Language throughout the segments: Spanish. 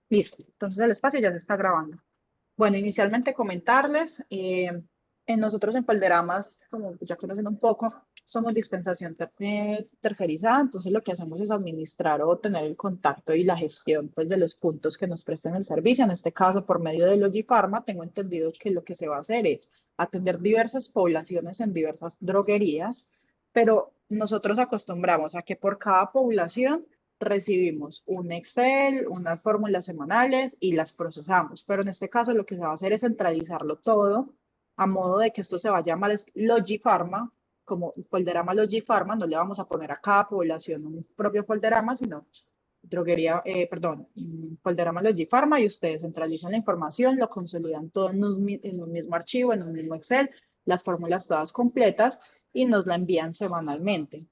Listo, entonces el espacio ya se está grabando. Bueno, inicialmente comentarles, en nosotros en Valderramas, como ya conocen un poco, somos dispensación tercerizada, entonces lo que hacemos es administrar o tener el contacto y la gestión pues, de los puntos que nos presten el servicio. En este caso, por medio de Logifarma, tengo entendido que lo que se va a hacer es atender diversas poblaciones en diversas droguerías, pero nosotros acostumbramos a que por cada población recibimos un Excel, unas fórmulas semanales y las procesamos. Pero en este caso lo que se va a hacer es centralizarlo todo a modo de que esto se va a llamar es Logifarma, como folderama Logifarma, no le vamos a poner a cada población un propio folderama, sino droguería, perdón, folderama Logifarma y ustedes centralizan la información, lo consolidan todo en un mismo archivo, en un mismo Excel, las fórmulas todas completas y nos la envían semanalmente.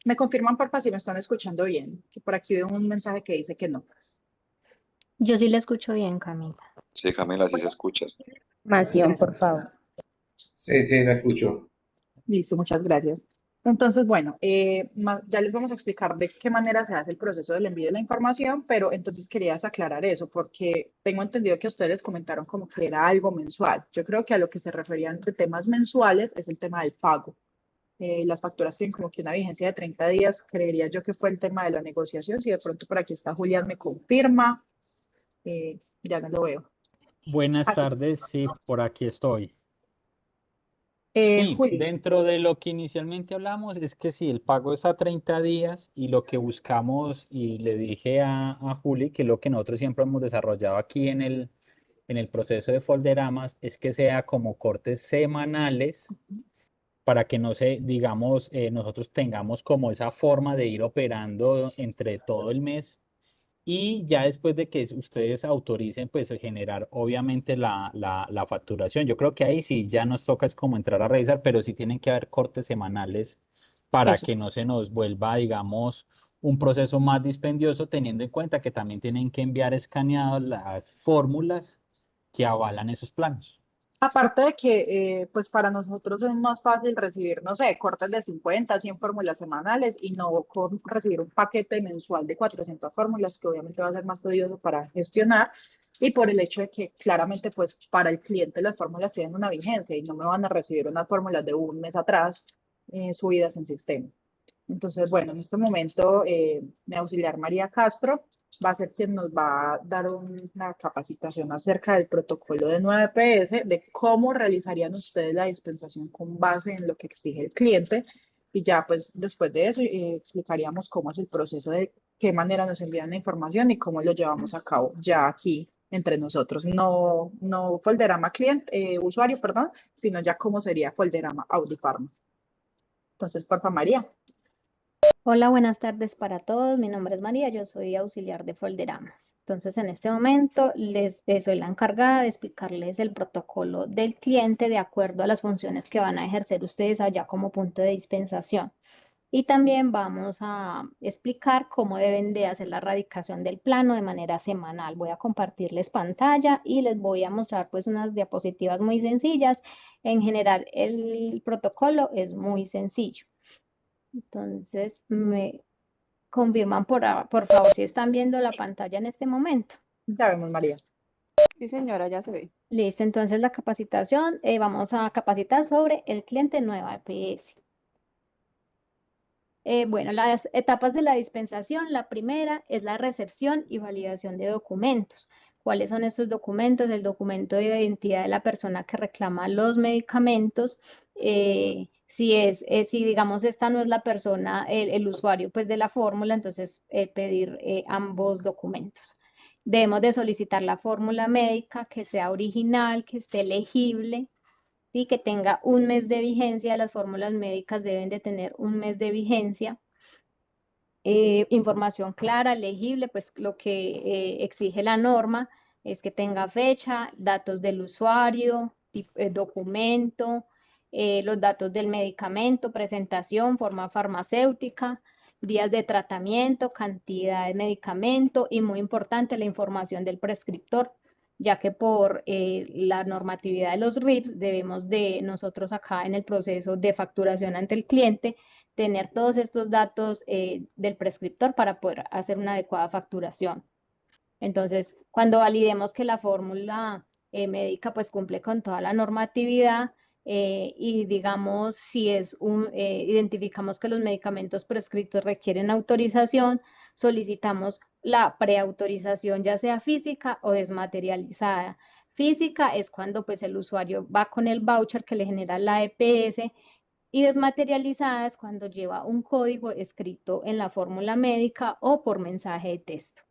Me confirman, porfa, si me están escuchando bien, que por aquí veo un mensaje que dice que no. Yo sí la escucho bien, Camila. Sí, Camila, sí se escucha. Información, por favor. Sí, sí, la escucho. Listo, muchas gracias. Entonces, bueno, ya les vamos a explicar de qué manera se hace el proceso del envío de la información, pero entonces querías aclarar eso, porque tengo entendido que ustedes comentaron como que era algo mensual. Yo creo que a lo que se referían de temas mensuales es el tema del pago. Las facturas tienen como que una vigencia de 30 días, creería yo que fue el tema de la negociación. Si de pronto por aquí está Julián, me confirma. Ya no lo veo. Buenas Así, tardes, sí, por aquí estoy. Sí, Juli, dentro de lo que inicialmente hablamos es que sí, el pago es a 30 días y lo que buscamos, y le dije a Juli que lo que nosotros siempre hemos desarrollado aquí en el proceso de Folderamas es que sea como cortes semanales para que no se, digamos, nosotros tengamos como esa forma de ir operando entre todo el mes y ya después de que ustedes autoricen, pues generar obviamente la facturación. Yo creo que ahí sí ya nos toca es como entrar a revisar, pero sí tienen que haber cortes semanales para eso. que no se nos vuelva, digamos, un proceso más dispendioso, teniendo en cuenta que también tienen que enviar escaneadas las fórmulas que avalan esos planos. Aparte de que, pues para nosotros es más fácil recibir, no sé, cortes de 50, 100 fórmulas semanales y no recibir un paquete mensual de 400 fórmulas, que obviamente va a ser más tedioso para gestionar. Y por el hecho de que claramente, pues para el cliente las fórmulas tienen una vigencia y no me van a recibir unas fórmulas de un mes atrás subidas en sistema. Entonces, bueno, en este momento mi auxiliar María Castro va a ser quien nos va a dar una capacitación acerca del protocolo de 9PS, de cómo realizarían ustedes la dispensación con base en lo que exige el cliente. Y ya, pues, después de eso, explicaríamos cómo es el proceso de qué manera nos envían la información y cómo lo llevamos a cabo ya aquí entre nosotros. No, no Folderama cliente, usuario, perdón, sino ya cómo sería Folderama Audiofarma. Entonces, porfa, María. Hola, buenas tardes para todos. Mi nombre es María, yo soy auxiliar de Folderamas. Entonces, en este momento soy la encargada de explicarles el protocolo del cliente de acuerdo a las funciones que van a ejercer ustedes allá como punto de dispensación. Y también vamos a explicar cómo deben de hacer la radicación del plano de manera semanal. Voy a compartirles pantalla y les voy a mostrar pues unas diapositivas muy sencillas. En general, el protocolo es muy sencillo. Entonces, me confirman por favor si están viendo la pantalla en este momento. Ya vemos, María. Sí, señora, ya se ve. Listo, entonces la capacitación, vamos a capacitar sobre el cliente nueva EPS. Bueno, las etapas de la dispensación, la primera es la recepción y validación de documentos. ¿Cuáles son estos documentos? El documento de identidad de la persona que reclama los medicamentos. Si digamos esta no es la persona, el usuario pues de la fórmula, entonces pedir ambos documentos. Debemos de solicitar la fórmula médica que sea original, que esté legible, ¿sí? Que tenga un mes de vigencia. Las fórmulas médicas deben de tener un mes de vigencia. Información clara, legible, pues lo que exige la norma es que tenga fecha, datos del usuario, documento, los datos del medicamento, presentación, forma farmacéutica, días de tratamiento, cantidad de medicamento y muy importante la información del prescriptor, ya que por la normatividad de los RIPS debemos de nosotros acá en el proceso de facturación ante el cliente tener todos estos datos del prescriptor para poder hacer una adecuada facturación. Entonces, cuando validemos que la fórmula médica pues cumple con toda la normatividad y digamos si identificamos que los medicamentos prescritos requieren autorización, solicitamos la preautorización ya sea física o desmaterializada. Física es cuando pues el usuario va con el voucher que le genera la EPS y desmaterializada es cuando lleva un código escrito en la fórmula médica o por mensaje de texto.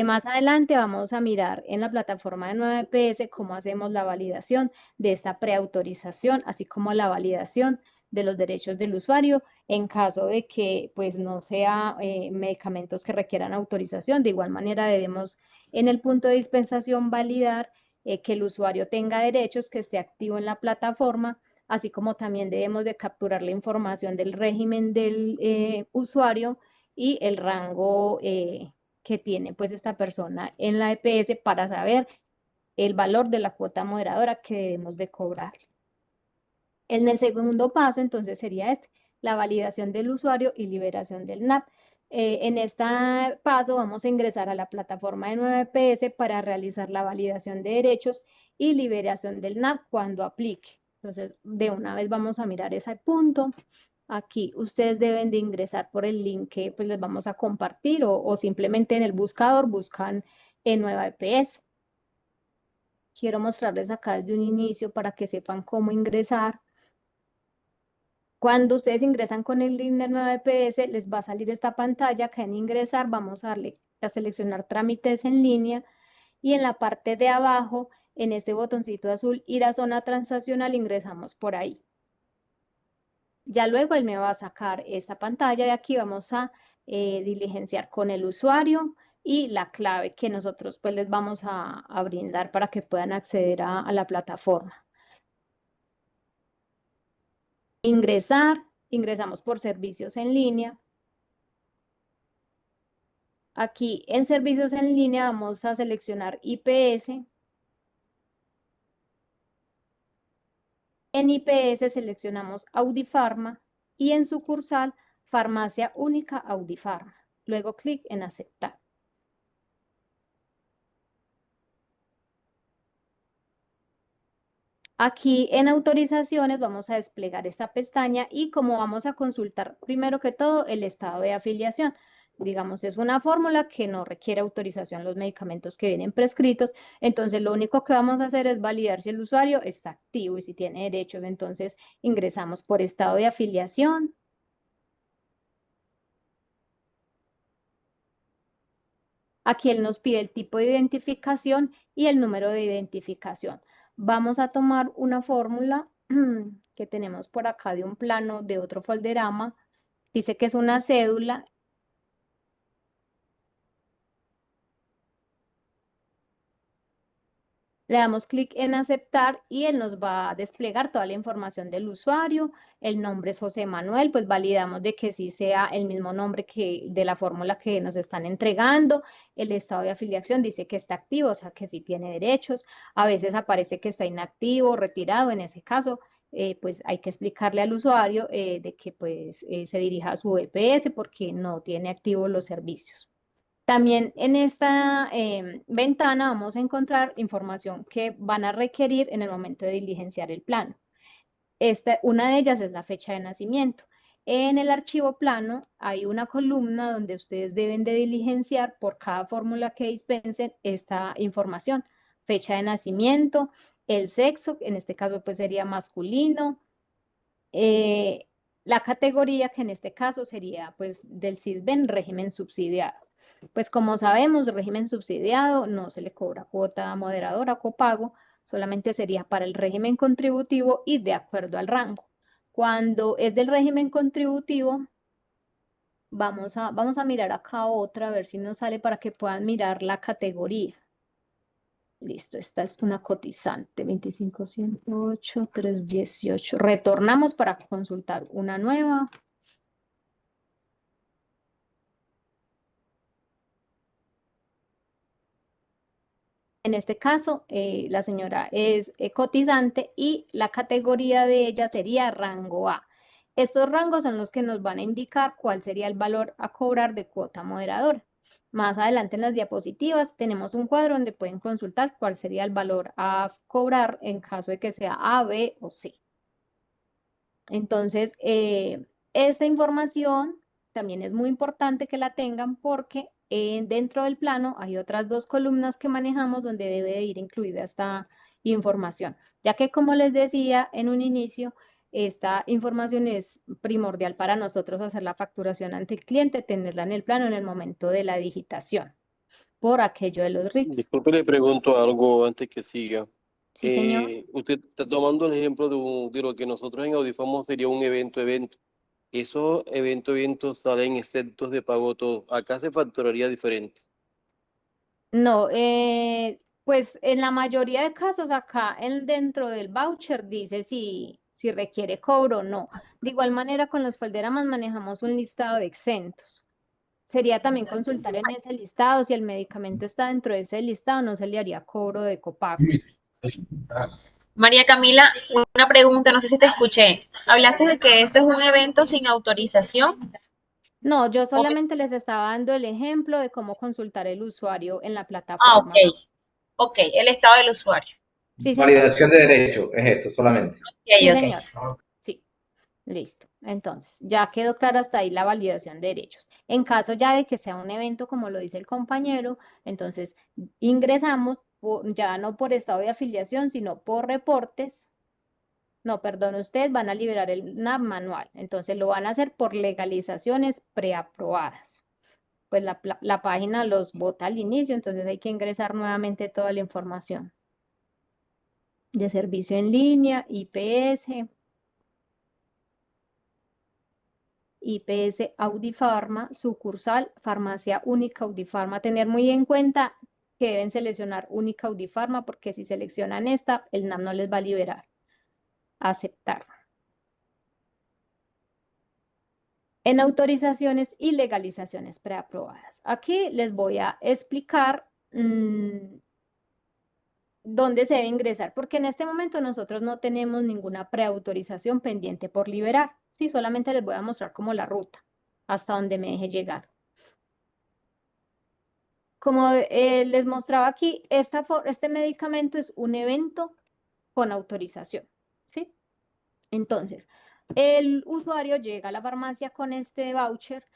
Más adelante vamos a mirar en la plataforma de 9PS cómo hacemos la validación de esta preautorización, así como la validación de los derechos del usuario en caso de que pues no sea medicamentos que requieran autorización. De igual manera debemos en el punto de dispensación validar que el usuario tenga derechos, que esté activo en la plataforma, así como también debemos de capturar la información del régimen del usuario y el rango que tiene pues esta persona en la EPS para saber el valor de la cuota moderadora que debemos de cobrar. En el segundo paso, entonces, sería la validación del usuario y liberación del NAP. En este paso vamos a ingresar a la plataforma de 9PS para realizar la validación de derechos y liberación del NAP cuando aplique. Entonces, de una vez vamos a mirar ese punto. Aquí ustedes deben de ingresar por el link que pues, les vamos a compartir o simplemente en el buscador buscan en Nueva EPS. Quiero mostrarles acá desde un inicio para que sepan cómo ingresar. Cuando ustedes ingresan con el link de Nueva EPS, les va a salir esta pantalla que en ingresar vamos a darle a seleccionar trámites en línea y en la parte de abajo, en este botoncito azul, ir a zona transaccional, ingresamos por ahí. Ya luego él me va a sacar esta pantalla y aquí vamos a diligenciar con el usuario y la clave que nosotros pues les vamos a brindar para que puedan acceder a la plataforma. Ingresamos por servicios en línea. Aquí en servicios en línea vamos a seleccionar IPS. En IPS seleccionamos Audifarma y en sucursal Farmacia Única Audifarma. Luego clic en aceptar. Aquí en autorizaciones vamos a desplegar esta pestaña y como vamos a consultar primero que todo el estado de afiliación. Digamos, es una fórmula que no requiere autorización los medicamentos que vienen prescritos. Entonces, lo único que vamos a hacer es validar si el usuario está activo y si tiene derechos. Entonces, ingresamos por estado de afiliación. Aquí él nos pide el tipo de identificación y el número de identificación. Vamos a tomar una fórmula que tenemos por acá de un plano de otro folderama. Dice que es una cédula. Le damos clic en aceptar y él nos va a desplegar toda la información del usuario. El nombre es José Manuel, pues validamos de que sí sea el mismo nombre que de la fórmula que nos están entregando. El estado de afiliación dice que está activo, o sea que sí tiene derechos. A veces aparece que está inactivo, retirado. En ese caso, pues hay que explicarle al usuario de que pues se dirija a su EPS porque no tiene activos los servicios. También en esta ventana vamos a encontrar información que van a requerir en el momento de diligenciar el plano. Una de ellas es la fecha de nacimiento. En el archivo plano hay una columna donde ustedes deben de diligenciar por cada fórmula que dispensen esta información. Fecha de nacimiento, el sexo, en este caso pues sería masculino, la categoría que en este caso sería pues del CISBEN régimen subsidiado. Pues como sabemos, régimen subsidiado no se le cobra cuota moderadora o copago, solamente sería para el régimen contributivo y de acuerdo al rango. Cuando es del régimen contributivo, vamos a mirar acá otra, a ver si nos sale para que puedan mirar la categoría. Listo, esta es una cotizante, 25108, 318. Retornamos para consultar una nueva. En este caso, la señora es cotizante y la categoría de ella sería rango A. Estos rangos son los que nos van a indicar cuál sería el valor a cobrar de cuota moderadora. Más adelante en las diapositivas tenemos un cuadro donde pueden consultar cuál sería el valor a cobrar en caso de que sea A, B o C. Entonces, esta información también es muy importante que la tengan porque dentro del plano hay otras dos columnas que manejamos donde debe de ir incluida esta información, ya que como les decía en un inicio, esta información es primordial para nosotros hacer la facturación ante el cliente, tenerla en el plano en el momento de la digitación, por aquello de los RICs. Disculpe, le pregunto algo antes que siga. Sí, señor. Usted está tomando el ejemplo de lo que nosotros en Audifamos sería un evento. Esos eventos salen exentos de pago todo. Acá se facturaría diferente. No, pues en la mayoría de casos acá dentro del voucher dice si requiere cobro o no. De igual manera con los Folderamas manejamos un listado de exentos. Sería también consultar en ese listado si el medicamento está dentro de ese listado, no se le haría cobro de copago. María Camila, una pregunta, no sé si te escuché. Hablaste de que esto es un evento sin autorización. No, yo solamente les estaba dando el ejemplo de cómo consultar el usuario en la Ah, plataforma. ok, el estado del usuario. Sí, señor. Validación de derecho, es esto solamente. Sí, Ok. señor. Sí. Listo. Entonces, ya quedó claro hasta ahí la validación de derechos. En caso ya de que sea un evento, como lo dice el compañero, entonces ingresamos ya no por estado de afiliación, sino por reportes. No, perdón, ustedes van a liberar el NAP manual. Entonces lo van a hacer por legalizaciones preaprobadas. Pues la página los bota al inicio, entonces hay que ingresar nuevamente toda la información de servicio en línea, IPS Audifarma, sucursal, farmacia única Audifarma. Tener muy en cuenta que deben seleccionar única Audifarma porque si seleccionan esta, el NAP no les va a liberar. Aceptar. En autorizaciones y legalizaciones preaprobadas. Aquí les voy a explicar dónde se debe ingresar, porque en este momento nosotros no tenemos ninguna preautorización pendiente por liberar. Sí, solamente les voy a mostrar como la ruta hasta donde me deje llegar. Como les mostraba aquí, este medicamento es un evento con autorización, ¿sí? Entonces, el usuario llega a la farmacia con este voucher.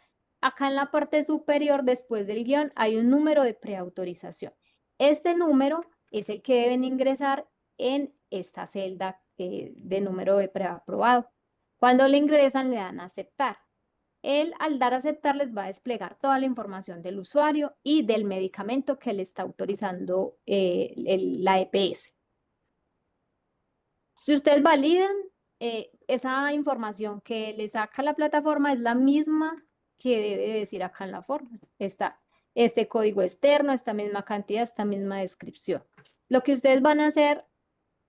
Acá en la parte superior, después del guión, hay un número de preautorización. Este número es el que deben ingresar en esta celda de número de preaprobado. Cuando le ingresan, le dan a aceptar. Él, al dar a aceptar, les va a desplegar toda la información del usuario y del medicamento que le está autorizando la EPS. Si ustedes validan, esa información que le saca la plataforma es la misma que debe decir acá en la forma. Está este código externo, esta misma cantidad, esta misma descripción. Lo que ustedes van a hacer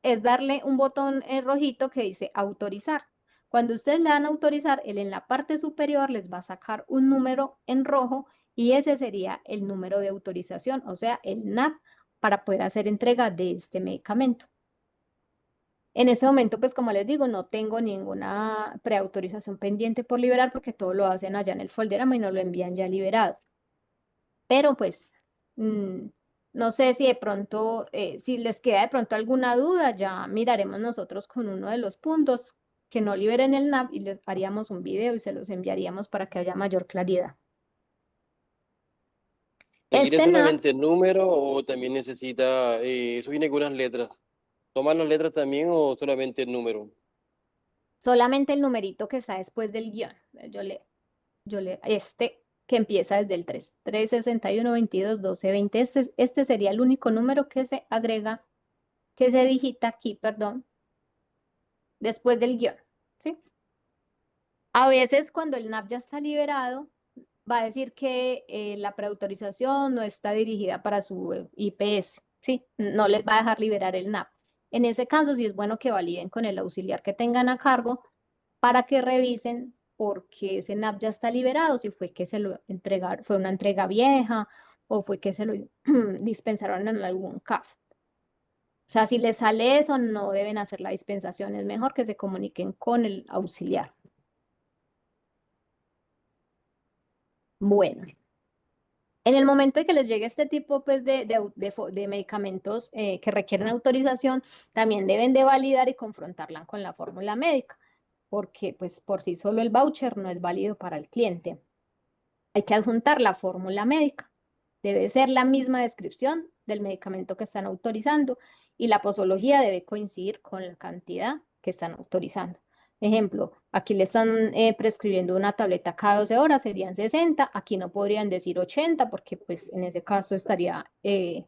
es darle un botón rojito que dice autorizar. Cuando ustedes le dan a autorizar, él en la parte superior les va a sacar un número en rojo y ese sería el número de autorización, o sea, el NAP para poder hacer entrega de este medicamento. En este momento, pues como les digo, no tengo ninguna preautorización pendiente por liberar porque todo lo hacen allá en el folderama y no lo envían ya liberado. Pero pues, no sé si de pronto, si les queda de pronto alguna duda, ya miraremos nosotros con uno de los puntos que no liberen el NAP y les haríamos un video y se los enviaríamos para que haya mayor claridad. ¿Requiere Este NAP, solamente el número o también necesita, eso viene con unas letras? ¿Toman las letras también o solamente el número? solamente el numerito que está después del guión. Este que empieza desde el 361 22 12 20. Este sería el único número que se agrega, que se digita aquí, perdón, después del guión, ¿sí? A veces cuando el NAP ya está liberado, va a decir que la preautorización no está dirigida para su IPS, ¿sí? No les va a dejar liberar el NAP. En ese caso, sí es bueno que validen con el auxiliar que tengan a cargo para que revisen por qué ese NAP ya está liberado, si fue que se lo entregaron, fue una entrega vieja o fue que se lo dispensaron en algún CAF. O sea, si les sale eso, no deben hacer la dispensación, es mejor que se comuniquen con el auxiliar. Bueno, En el momento de que les llegue este tipo pues, de medicamentos que requieren autorización, también deben de validar y confrontarla con la fórmula médica, porque pues por sí solo el voucher no es válido para el cliente. Hay que adjuntar la fórmula médica. Debe ser la misma descripción del medicamento que están autorizando y la posología debe coincidir con la cantidad que están autorizando. Ejemplo, aquí le están prescribiendo una tableta cada 12 horas, serían 60, aquí no podrían decir 80 porque pues en ese caso estaría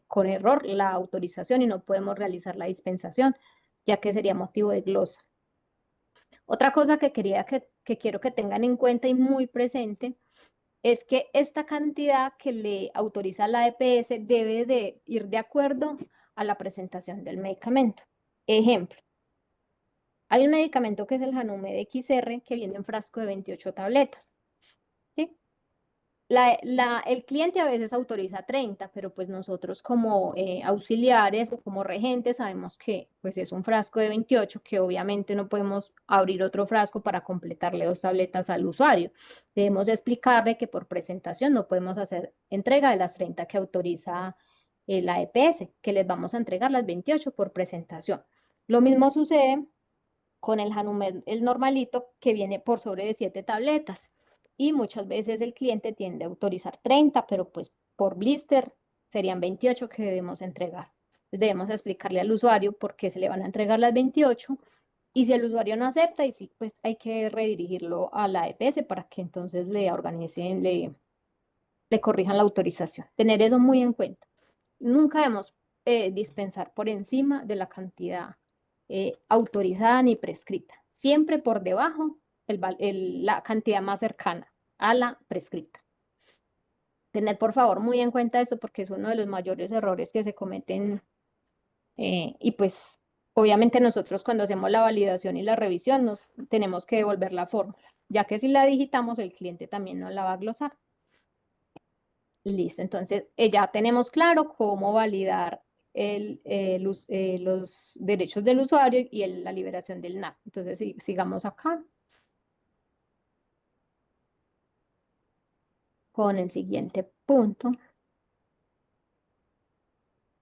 con error la autorización y no podemos realizar la dispensación, ya que sería motivo de glosa. Otra cosa que quiero que tengan en cuenta y muy presente es que esta cantidad que le autoriza la EPS debe de ir de acuerdo a la presentación del medicamento. Ejemplo, hay un medicamento que es el Hanumed XR que viene en frasco de 28 tabletas. ¿Sí? El cliente a veces autoriza 30, pero pues nosotros como auxiliares o como regentes sabemos que pues es un frasco de 28, que obviamente no podemos abrir otro frasco para completarle 2 tabletas al usuario. Debemos explicarle que por presentación no podemos hacer entrega de las 30 que autoriza la EPS, que les vamos a entregar las 28 por presentación. Lo mismo sucede con el Hanumed, el normalito, que viene por sobre de 7 tabletas. Y muchas veces el cliente tiende a autorizar 30, pero pues por blister serían 28 que debemos entregar. Entonces debemos explicarle al usuario por qué se le van a entregar las 28 y si el usuario no acepta, y sí, pues hay que redirigirlo a la EPS para que entonces le organicen, le corrijan la autorización. Tener eso muy en cuenta. Nunca debemos dispensar por encima de la cantidad autorizada ni prescrita. Siempre por debajo la cantidad más cercana a la prescrita. Tener por favor muy en cuenta esto porque es uno de los mayores errores que se cometen y pues obviamente nosotros cuando hacemos la validación y la revisión nos tenemos que devolver la fórmula, ya que si la digitamos el cliente también no la va a glosar. Listo, entonces ya tenemos claro cómo validar los derechos del usuario y la liberación del NAP. Entonces, sigamos acá con el siguiente punto,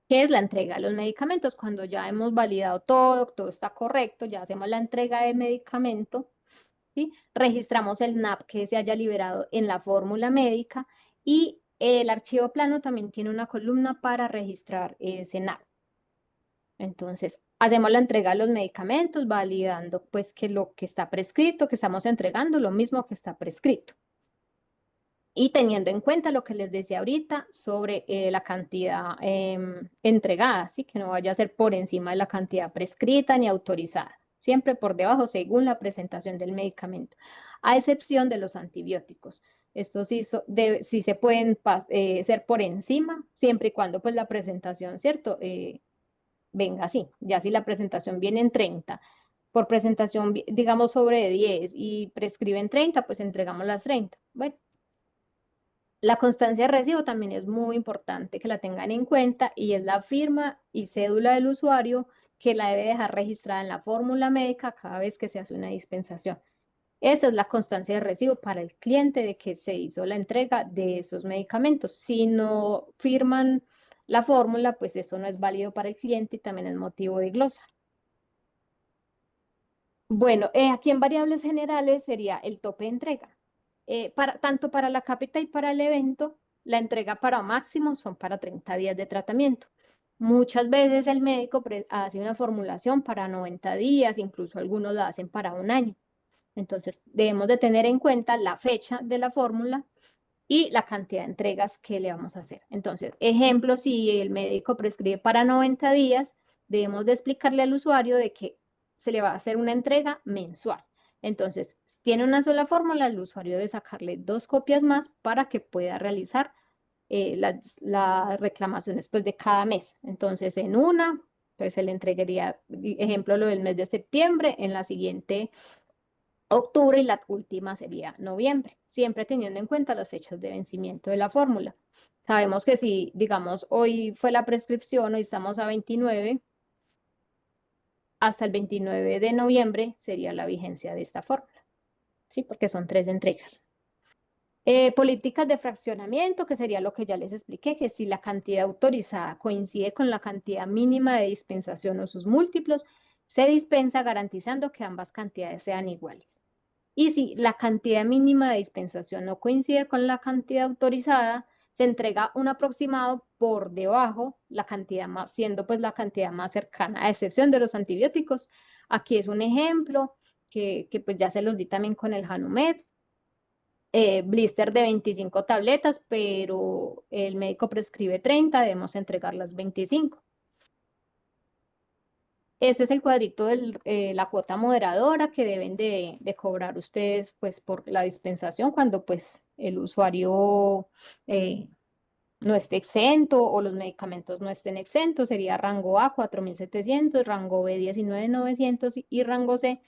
que es la entrega de los medicamentos. Cuando ya hemos validado todo está correcto, ya hacemos la entrega de medicamento, ¿sí? Registramos el NAP que se haya liberado en la fórmula médica y el archivo plano también tiene una columna para registrar ese NAP. Entonces, hacemos la entrega de los medicamentos, validando pues que lo que está prescrito, que estamos entregando, lo mismo que está prescrito. Y teniendo en cuenta lo que les decía ahorita sobre la cantidad entregada, ¿sí? Que no vaya a ser por encima de la cantidad prescrita ni autorizada, siempre por debajo según la presentación del medicamento, a excepción de los antibióticos. Estos sí se pueden ser por encima, siempre y cuando pues la presentación, ¿cierto? Venga así, ya si la presentación viene en 30, por presentación, digamos, sobre 10 y prescriben 30, pues entregamos las 30. Bueno, la constancia de recibo también es muy importante que la tengan en cuenta y es la firma y cédula del usuario que la debe dejar registrada en la fórmula médica cada vez que se hace una dispensación. Esa es la constancia de recibo para el cliente de que se hizo la entrega de esos medicamentos. Si no firman la fórmula, pues eso no es válido para el cliente y también es motivo de glosa. Bueno, aquí en variables generales sería el tope de entrega. Tanto para la cápita y para el evento, la entrega para máximo son para 30 días de tratamiento. Muchas veces el médico hace una formulación para 90 días, incluso algunos la hacen para un año. Entonces, debemos de tener en cuenta la fecha de la fórmula y la cantidad de entregas que le vamos a hacer. Entonces, ejemplo, si el médico prescribe para 90 días, debemos de explicarle al usuario de que se le va a hacer una entrega mensual. Entonces, si tiene una sola fórmula, el usuario debe sacarle 2 copias más para que pueda realizar las reclamaciones pues, de cada mes. Entonces, en una, pues se le entregaría, ejemplo, lo del mes de septiembre, en la siguiente octubre y la última sería noviembre, siempre teniendo en cuenta las fechas de vencimiento de la fórmula. Sabemos que si, digamos, hoy fue la prescripción, hoy estamos a 29, hasta el 29 de noviembre sería la vigencia de esta fórmula, ¿sí? Porque son 3 entregas. Políticas de fraccionamiento, que sería lo que ya les expliqué, que si la cantidad autorizada coincide con la cantidad mínima de dispensación o sus múltiplos, se dispensa garantizando que ambas cantidades sean iguales. Y si la cantidad mínima de dispensación no coincide con la cantidad autorizada, se entrega un aproximado por debajo, la cantidad más, siendo pues la cantidad más cercana, a excepción de los antibióticos. Aquí es un ejemplo que pues ya se los di también con el Hanumet. Blister de 25 tabletas, pero el médico prescribe 30, debemos entregar las 25. Este es el cuadrito de la cuota moderadora que deben de cobrar ustedes pues por la dispensación cuando pues el usuario no esté exento o los medicamentos no estén exentos. Sería rango A 4.700, rango B 19.900 y rango C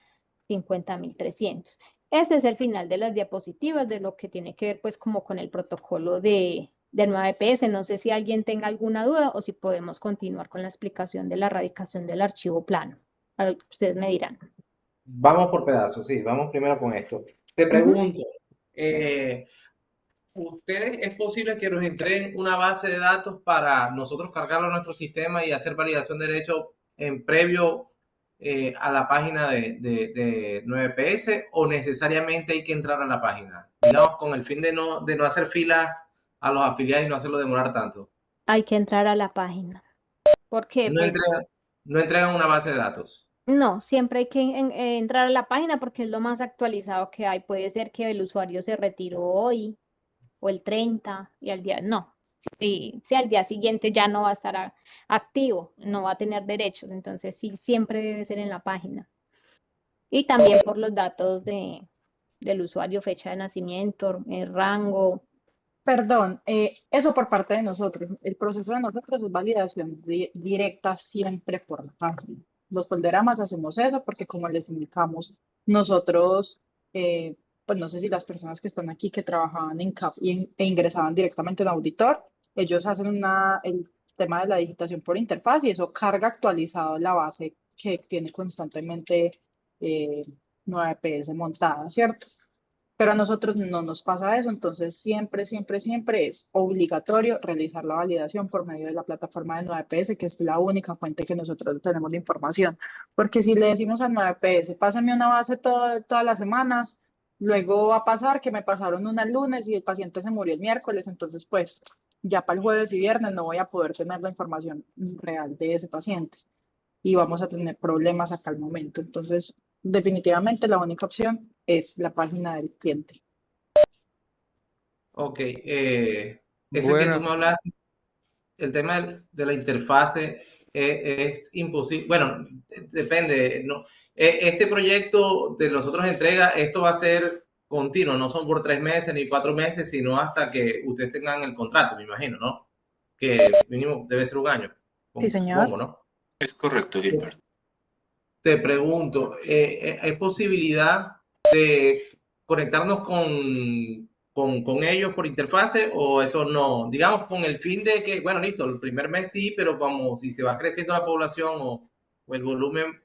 50.300. Este es el final de las diapositivas de lo que tiene que ver pues como con el protocolo del 9PS. No sé si alguien tenga alguna duda o si podemos continuar con la explicación de la erradicación del archivo plano. Ustedes me dirán. Vamos por pedazos, sí, vamos primero con esto. Te pregunto, ¿ustedes es posible que nos entreguen una base de datos para nosotros cargarlo a nuestro sistema y hacer validación de derechos en previo a la página de 9PS o necesariamente hay que entrar a la página? Digamos, con el fin de no hacer filas a los afiliados y no hacerlo demorar tanto. Hay que entrar a la página. ¿Por qué? No entregan una base de datos. No, siempre hay que entrar a la página porque es lo más actualizado que hay. Puede ser que el usuario se retiró hoy o el 30 y al día, no, si al día siguiente ya no va a estar activo, no va a tener derechos, entonces sí, siempre debe ser en la página. Y también por los datos del usuario, fecha de nacimiento, el rango. Perdón, eso por parte de nosotros. El proceso de nosotros es validación directa siempre por la página. Los folderamas hacemos eso porque como les indicamos, nosotros, pues no sé si las personas que están aquí que trabajaban en CAP e ingresaban directamente en auditor, ellos hacen el tema de la digitación por interfaz y eso carga actualizado la base que tiene constantemente 9PS montada, ¿cierto? Pero a nosotros no nos pasa eso, entonces siempre, siempre, siempre es obligatorio realizar la validación por medio de la plataforma del 9PS, que es la única fuente que nosotros tenemos de información. Porque si le decimos al 9PS, pásame una base todas las semanas, luego va a pasar que me pasaron una el lunes y el paciente se murió el miércoles, entonces pues ya para el jueves y viernes no voy a poder tener la información real de ese paciente y vamos a tener problemas acá al momento. Entonces, definitivamente la única opción es la página del cliente. Ok, ese que Bueno, tú me hablaste, el tema de la interfase es imposible. Bueno, depende, ¿no? Este proyecto de los otros entregas, esto va a ser continuo, no son por 3 meses ni 4 meses, sino hasta que ustedes tengan el contrato, me imagino, ¿no? Que mínimo debe ser un año, Sí, señor. supongo, ¿no? Es correcto, Gilbert. Te pregunto, ¿hay posibilidad de conectarnos con ellos por interfase o eso no? Digamos, con el fin de que, bueno, listo, el primer mes sí, pero como si se va creciendo la población o el volumen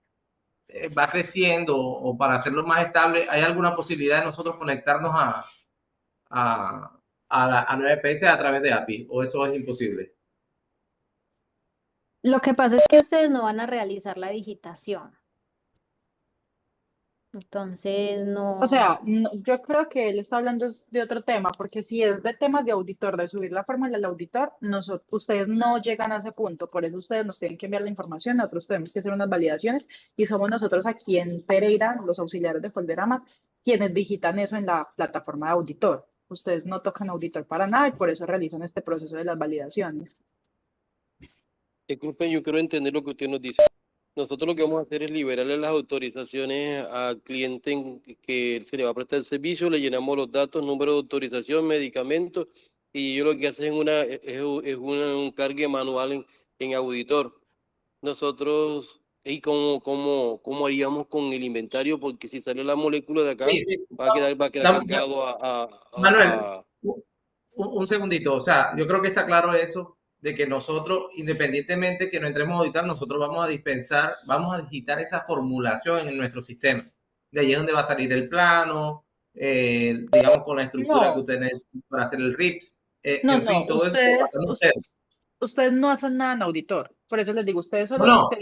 va creciendo o para hacerlo más estable, ¿hay alguna posibilidad de nosotros conectarnos a 9PS a través de API o eso es imposible? Lo que pasa es que ustedes no van a realizar la digitación. Entonces, no. O sea, yo creo que él está hablando de otro tema, porque si es de temas de auditor, de subir la fórmula del auditor, ustedes no llegan a ese punto, por eso ustedes nos tienen que enviar la información, nosotros tenemos que hacer unas validaciones y somos nosotros aquí en Pereira, los auxiliares de Folderamas, quienes digitan eso en la plataforma de auditor. Ustedes no tocan auditor para nada y por eso realizan este proceso de las validaciones. Disculpen, yo quiero entender lo que usted nos dice. Nosotros lo que vamos a hacer es liberarle las autorizaciones al cliente que se le va a prestar el servicio, le llenamos los datos, número de autorización, medicamentos, y yo lo que hacen es un cargue manual en auditor. Nosotros, ¿y cómo haríamos con el inventario? Porque si sale la molécula de acá, Sí. va a quedar cargado Manuel, un segundito, o sea, yo creo que está claro eso, de que nosotros, independientemente que no entremos a auditar, nosotros vamos a digitar esa formulación en nuestro sistema. De ahí es donde va a salir el plano, digamos, con la estructura que No, ustedes necesitan para hacer el RIPS. no, En no, fin, todo eso se lo pasan a ustedes. ustedes no hacen nada en auditor. Por eso les digo, ustedes No, no, solo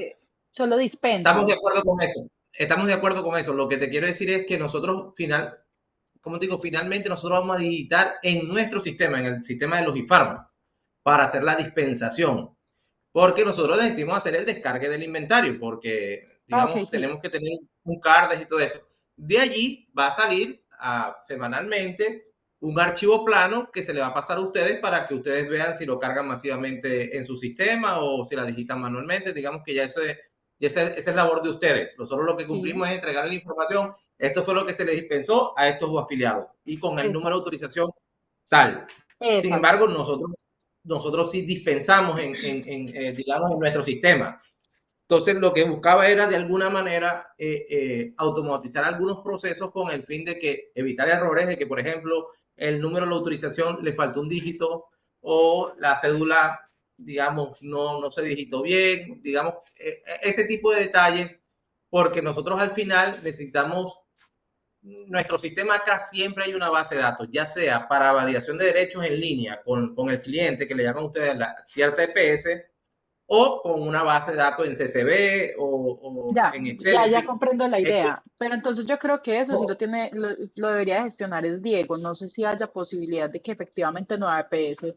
estamos de dispensan. acuerdo con eso. Estamos de acuerdo con eso. Lo que te quiero decir es que nosotros, como te digo, finalmente nosotros vamos a digitar en nuestro sistema, en el sistema de los IFARMA, para hacer la dispensación. Porque nosotros necesitamos hacer el descargue del inventario, porque, Ah, ok, digamos, sí. tenemos que tener un CARDES y todo eso. De allí va a salir semanalmente un archivo plano que se le va a pasar a ustedes para que ustedes vean si lo cargan masivamente en su sistema o si la digitan manualmente. Digamos que ya esa es labor de ustedes. Nosotros lo que Sí, cumplimos es entregar la información. Esto fue lo que se les dispensó a estos afiliados y con el número de exacto, autorización tal. Sin exacto. embargo, nosotros sí dispensamos digamos, en nuestro sistema. Entonces, lo que buscaba era de alguna manera automatizar algunos procesos con el fin de que evitar errores de que, por ejemplo, el número de la autorización le faltó un dígito o la cédula, digamos, no se digitó bien, digamos, ese tipo de detalles, porque nosotros al final necesitamos nuestro sistema acá siempre hay una base de datos, ya sea para validación de derechos en línea con el cliente, que le llaman ustedes la cierta EPS, o con una base de datos en CSV o Ya, en Excel, en ya fin. comprendo la Esto, idea. Pero entonces yo creo que eso sí lo debería gestionar es Diego. No sé si haya posibilidad de que efectivamente Nueva EPS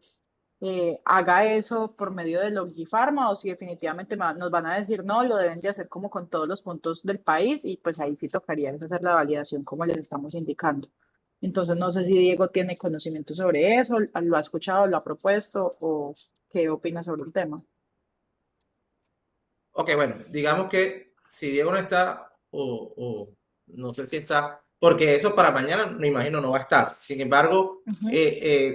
haga eso por medio de Logifarma o si definitivamente nos van a decir no, lo deben de hacer como con todos los puntos del país y pues ahí sí tocaría hacer la validación como les estamos indicando. Entonces no sé si Diego tiene conocimiento sobre eso, lo ha escuchado, lo ha propuesto o qué opina sobre el tema. ok, bueno, digamos que si Diego no está, o no sé si está, porque eso para mañana, me imagino, no va a estar. Sin embargo, Ujú.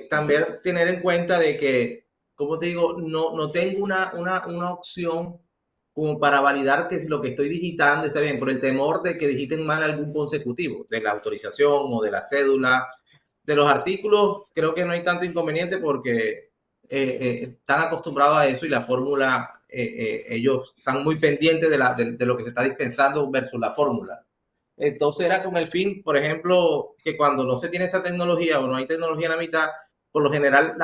también tener en cuenta de que, como te digo, no tengo una opción como para validar que si lo que estoy digitando está bien, por el temor de que digiten mal algún consecutivo, de la autorización o de la cédula. De los artículos, creo que no hay tanto inconveniente porque están acostumbrados a eso y la fórmula, ellos están muy pendientes de lo que se está dispensando versus la fórmula. Entonces era con el fin, por ejemplo, que cuando no se tiene esa tecnología o no hay tecnología en la mitad, por lo general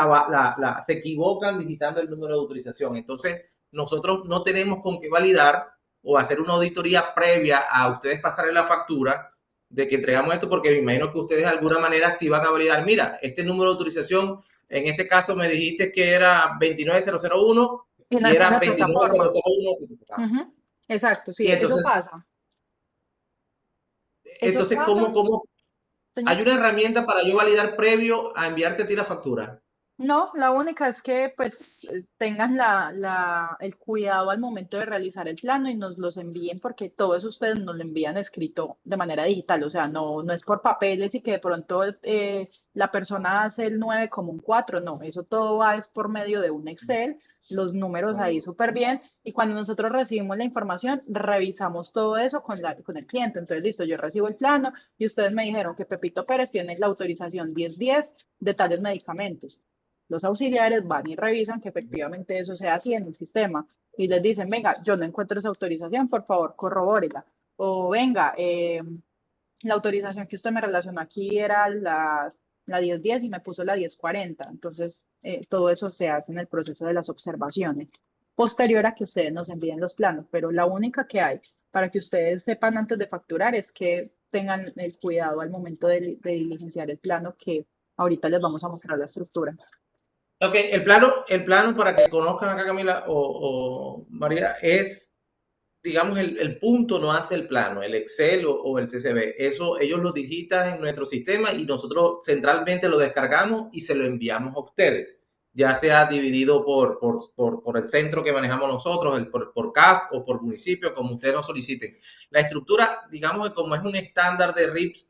se equivocan digitando el número de autorización. Entonces nosotros no tenemos con qué validar o hacer una auditoría previa a ustedes pasarle la factura de que entregamos esto, porque me imagino que ustedes de alguna manera sí van a validar, mira, este número de autorización, en este caso me dijiste que era 29001 Y no y está en era la plataforma. 29001. Ujú. Exacto, sí, Y eso entonces, pasa. Eso entonces pasa, ¿cómo señor. hay una herramienta para yo validar previo a enviarte a ti la factura? No, la única es que pues tengan el cuidado al momento de realizar el plano y nos los envíen porque todo eso ustedes nos lo envían escrito de manera digital, o sea, no es por papeles y que de pronto la persona hace el 9 como un 4, no, eso todo va es por medio de un Excel, los números ahí súper bien y cuando nosotros recibimos la información, revisamos todo eso con el cliente, entonces listo, yo recibo el plano y ustedes me dijeron que Pepito Pérez tiene la autorización 1010 de tales medicamentos. Los auxiliares van y revisan que efectivamente eso sea así en el sistema y les dicen, venga, yo no encuentro esa autorización, por favor, corrobórela. O venga, la autorización que usted me relacionó aquí era la 1010 y me puso la 1040. Entonces, todo eso se hace en el proceso de las observaciones, posterior a que ustedes nos envíen los planos. Pero la única que hay para que ustedes sepan antes de facturar es que tengan el cuidado al momento de diligenciar el plano que ahorita les vamos a mostrar la estructura. Ok, el plano para que conozcan acá Camila o María es, digamos, el punto no hace el plano, el Excel o el CSV. Eso ellos lo digitan en nuestro sistema y nosotros centralmente lo descargamos y se lo enviamos a ustedes, ya sea dividido por el centro que manejamos nosotros, por CAF o por municipio, como ustedes nos soliciten. La estructura, digamos que como es un estándar de RIPS,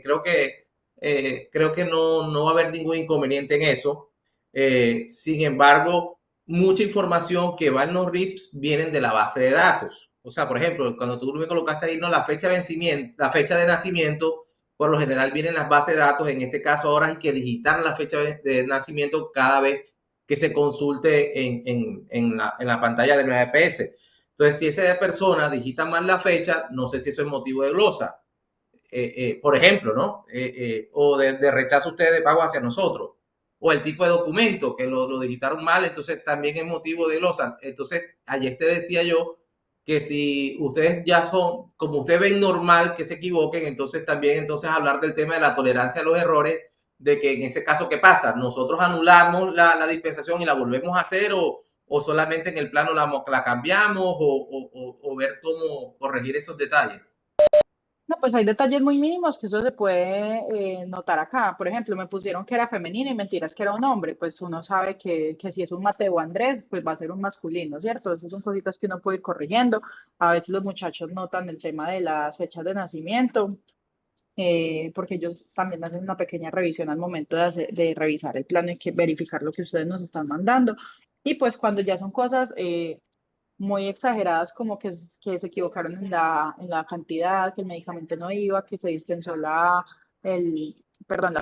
creo que no va a haber ningún inconveniente en eso. Sin embargo, mucha información que va en los RIPS vienen de la base de datos. O sea, por ejemplo, cuando tú me colocaste ahí, no, la fecha de vencimiento, la fecha de nacimiento, por lo general vienen las bases de datos. En este caso, ahora hay que digitar la fecha de nacimiento cada vez que se consulte en la pantalla del 9PS. Entonces, si esa persona digita mal la fecha, no sé si eso es motivo de glosa. por ejemplo, ¿no? O de rechazo ustedes de pago hacia nosotros, o el tipo de documento que lo digitaron mal, entonces también es motivo de glosa. Entonces, ayer te decía yo que si ustedes ya son, como ustedes ven normal que se equivoquen, entonces también entonces hablar del tema de la tolerancia a los errores, de que en ese caso, ¿qué pasa? ¿Nosotros anulamos la dispensación y la volvemos a hacer o solamente en el plano la cambiamos o ver cómo corregir esos detalles? No, pues hay detalles muy mínimos que eso se puede notar acá. Por ejemplo, me pusieron que era femenino y mentiras que era un hombre. Pues uno sabe que si es un Mateo Andrés, pues va a ser un masculino, ¿cierto? Esas son cositas que uno puede ir corrigiendo. A veces los muchachos notan el tema de las fechas de nacimiento, porque ellos también hacen una pequeña revisión al momento de revisar el plano y que verificar lo que ustedes nos están mandando. Y pues cuando ya son cosas muy exageradas, como que se equivocaron en la cantidad, que el medicamento no iba, que se dispensó la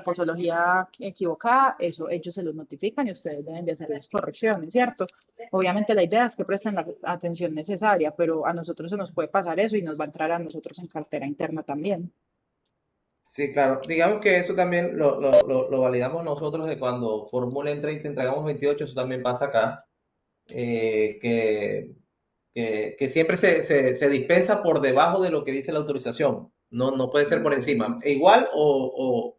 posología equivocada, eso ellos se los notifican y ustedes deben de hacer las correcciones, ¿cierto? Obviamente la idea es que presten la atención necesaria, pero a nosotros se nos puede pasar eso y nos va a entrar a nosotros en cartera interna también. Sí, claro. Digamos que eso también lo validamos nosotros de cuando formulen 30 entregamos 28, eso también pasa acá, que siempre se dispensa por debajo de lo que dice la autorización. No puede ser por encima. Igual o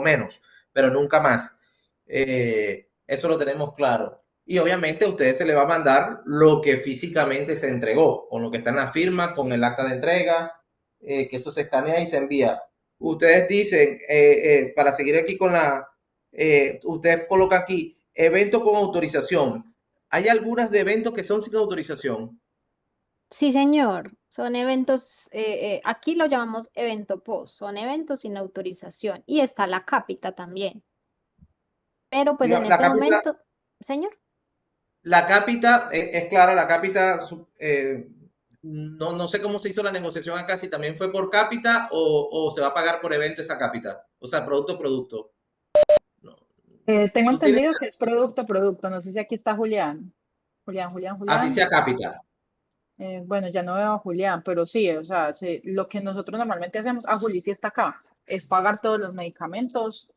menos, pero nunca más. Eso lo tenemos claro. Y obviamente a ustedes se le va a mandar lo que físicamente se entregó, con lo que está en la firma, con el acta de entrega, que eso se escanea y se envía. Ustedes dicen, para seguir aquí con ustedes colocan aquí, evento con autorización. Hay algunas de eventos que son sin autorización. Sí, señor, son eventos, aquí lo llamamos evento post, son eventos sin autorización y está la cápita también. Pero pues en Digamos, este momento, señor. la cápita es clara, la cápita, no sé cómo se hizo la negociación acá, si también fue por cápita o se va a pagar por evento esa cápita, o sea, producto. No, Tengo no tiene, entendido que es producto a producto, no sé si aquí está Julián. así Julián. sea cápita. Bueno, ya no veo a Julián, pero sí, o sea, lo que nosotros normalmente hacemos, Juli sí está acá, es pagar todos los medicamentos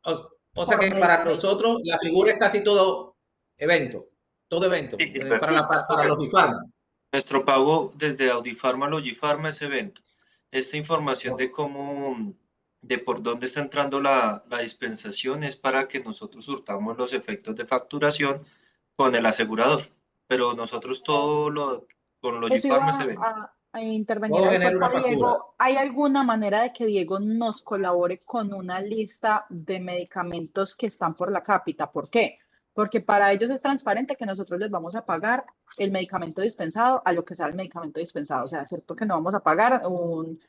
O, o sea por que para Medicare. nosotros la figura es casi todo evento, Sí, para, Gilberto, es para los correcto. bifarmas. Nuestro pago desde Audifarma a Logifarma es evento. Esta información de cómo, de por dónde está entrando la dispensación es para que nosotros surtamos los efectos de facturación con el asegurador. Pero nosotros con Eso Logifarma es iba evento. a intervenir Todo ahí, genera porfa, una factura. Diego. ¿Hay alguna manera de que Diego nos colabore con una lista de medicamentos que están por la cápita? ¿Por qué? Porque para ellos es transparente que nosotros les vamos a pagar el medicamento dispensado a lo que sea el medicamento dispensado. O sea, es cierto que no vamos a pagar un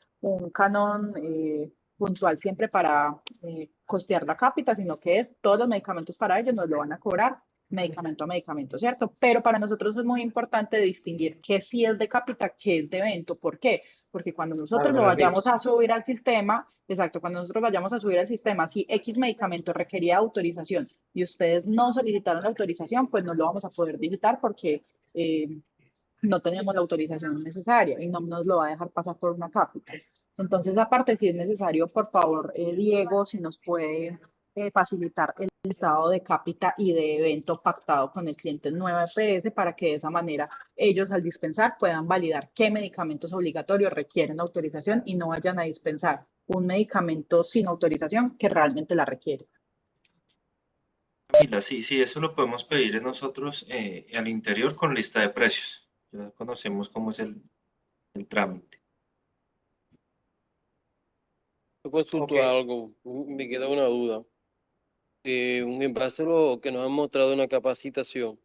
canon puntual siempre para costear la cápita, sino que es todos los medicamentos para ellos nos lo van a cobrar medicamento a medicamento, ¿cierto? Pero para nosotros es muy importante distinguir qué sí es de cápita, qué es de evento. ¿Por qué? Porque cuando Claro, nosotros me lo lo vayamos envías. a subir al sistema, exacto, cuando nosotros vayamos a subir al sistema, si X medicamento requería autorización y ustedes no solicitaron la autorización, pues no lo vamos a poder digitar porque no tenemos la autorización necesaria y no nos lo va a dejar pasar por una cápita. Entonces, aparte, si es necesario, por favor, Diego, si nos puede facilitar el estado de cápita y de evento pactado con el cliente en Nueva EPS para que de esa manera ellos al dispensar puedan validar qué medicamentos obligatorios requieren autorización y no vayan a dispensar un medicamento sin autorización que realmente la requiere. Camila, sí, sí, eso lo podemos pedir nosotros al interior con lista de precios. Ya conocemos cómo es el trámite. Yo consulto Ok. algo, me queda una duda. En base a lo que nos han mostrado en la capacitación,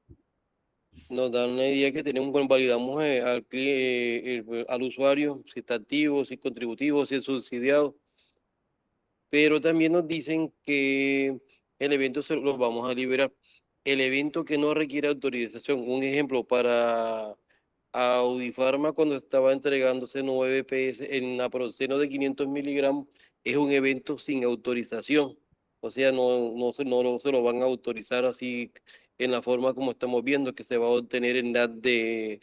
nos dan una idea que tenemos, bueno, validamos al usuario, si está activo, si es contributivo, si es subsidiado, pero también nos dicen que el evento se lo vamos a liberar. El evento que no requiere autorización, un ejemplo, para Audifarma cuando estaba entregándose 9 PS en naproxeno de 500 miligramos, es un evento sin autorización. O sea, se lo van a autorizar así en la forma como estamos viendo, que se va a obtener en de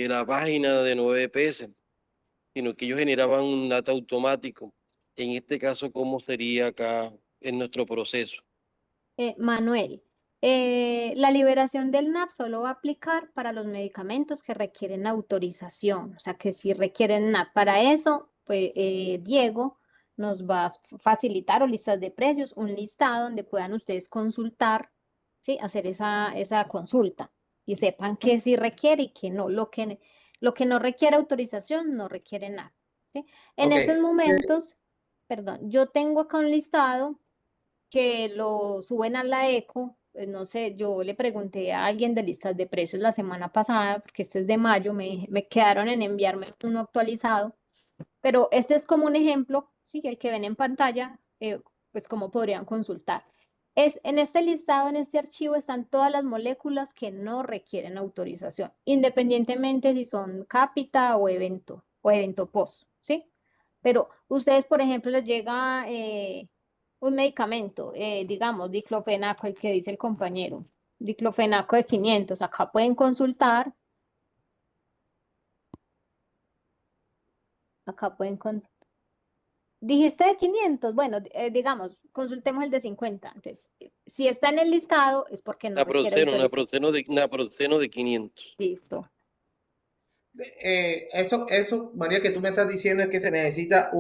la página de 9 PS. sino que ellos generaban un NAT automático. En este caso, ¿cómo sería acá en nuestro proceso? Manuel, la liberación del NAP solo va a aplicar para los medicamentos que requieren autorización, o sea que si requieren NAP para eso, pues Diego nos va a facilitar o listas de precios, un listado donde puedan ustedes consultar, ¿sí? Hacer esa consulta y sepan qué sí requiere y qué no. Lo que no requiere autorización no requiere NAP, ¿sí? En Ok, estos momentos, perdón, yo tengo acá un listado que lo suben a la eco. No sé, yo le pregunté a alguien de listas de precios la semana pasada, porque este es de mayo, me quedaron en enviarme uno actualizado, pero este es como un ejemplo, sí, el que ven en pantalla, pues como podrían consultar. En este listado, en este archivo, están todas las moléculas que no requieren autorización, independientemente si son cápita o evento post, ¿sí? Pero ustedes, por ejemplo, les llega un medicamento, digamos, diclofenaco, el que dice el compañero, diclofenaco de 500, acá pueden consultar, acá pueden dijiste de 500, bueno, digamos, consultemos el de 50. Entonces, si está en el listado es porque no requiere autorización. Naproxeno de 500. Listo. eso, María, que tú me estás diciendo es que se necesita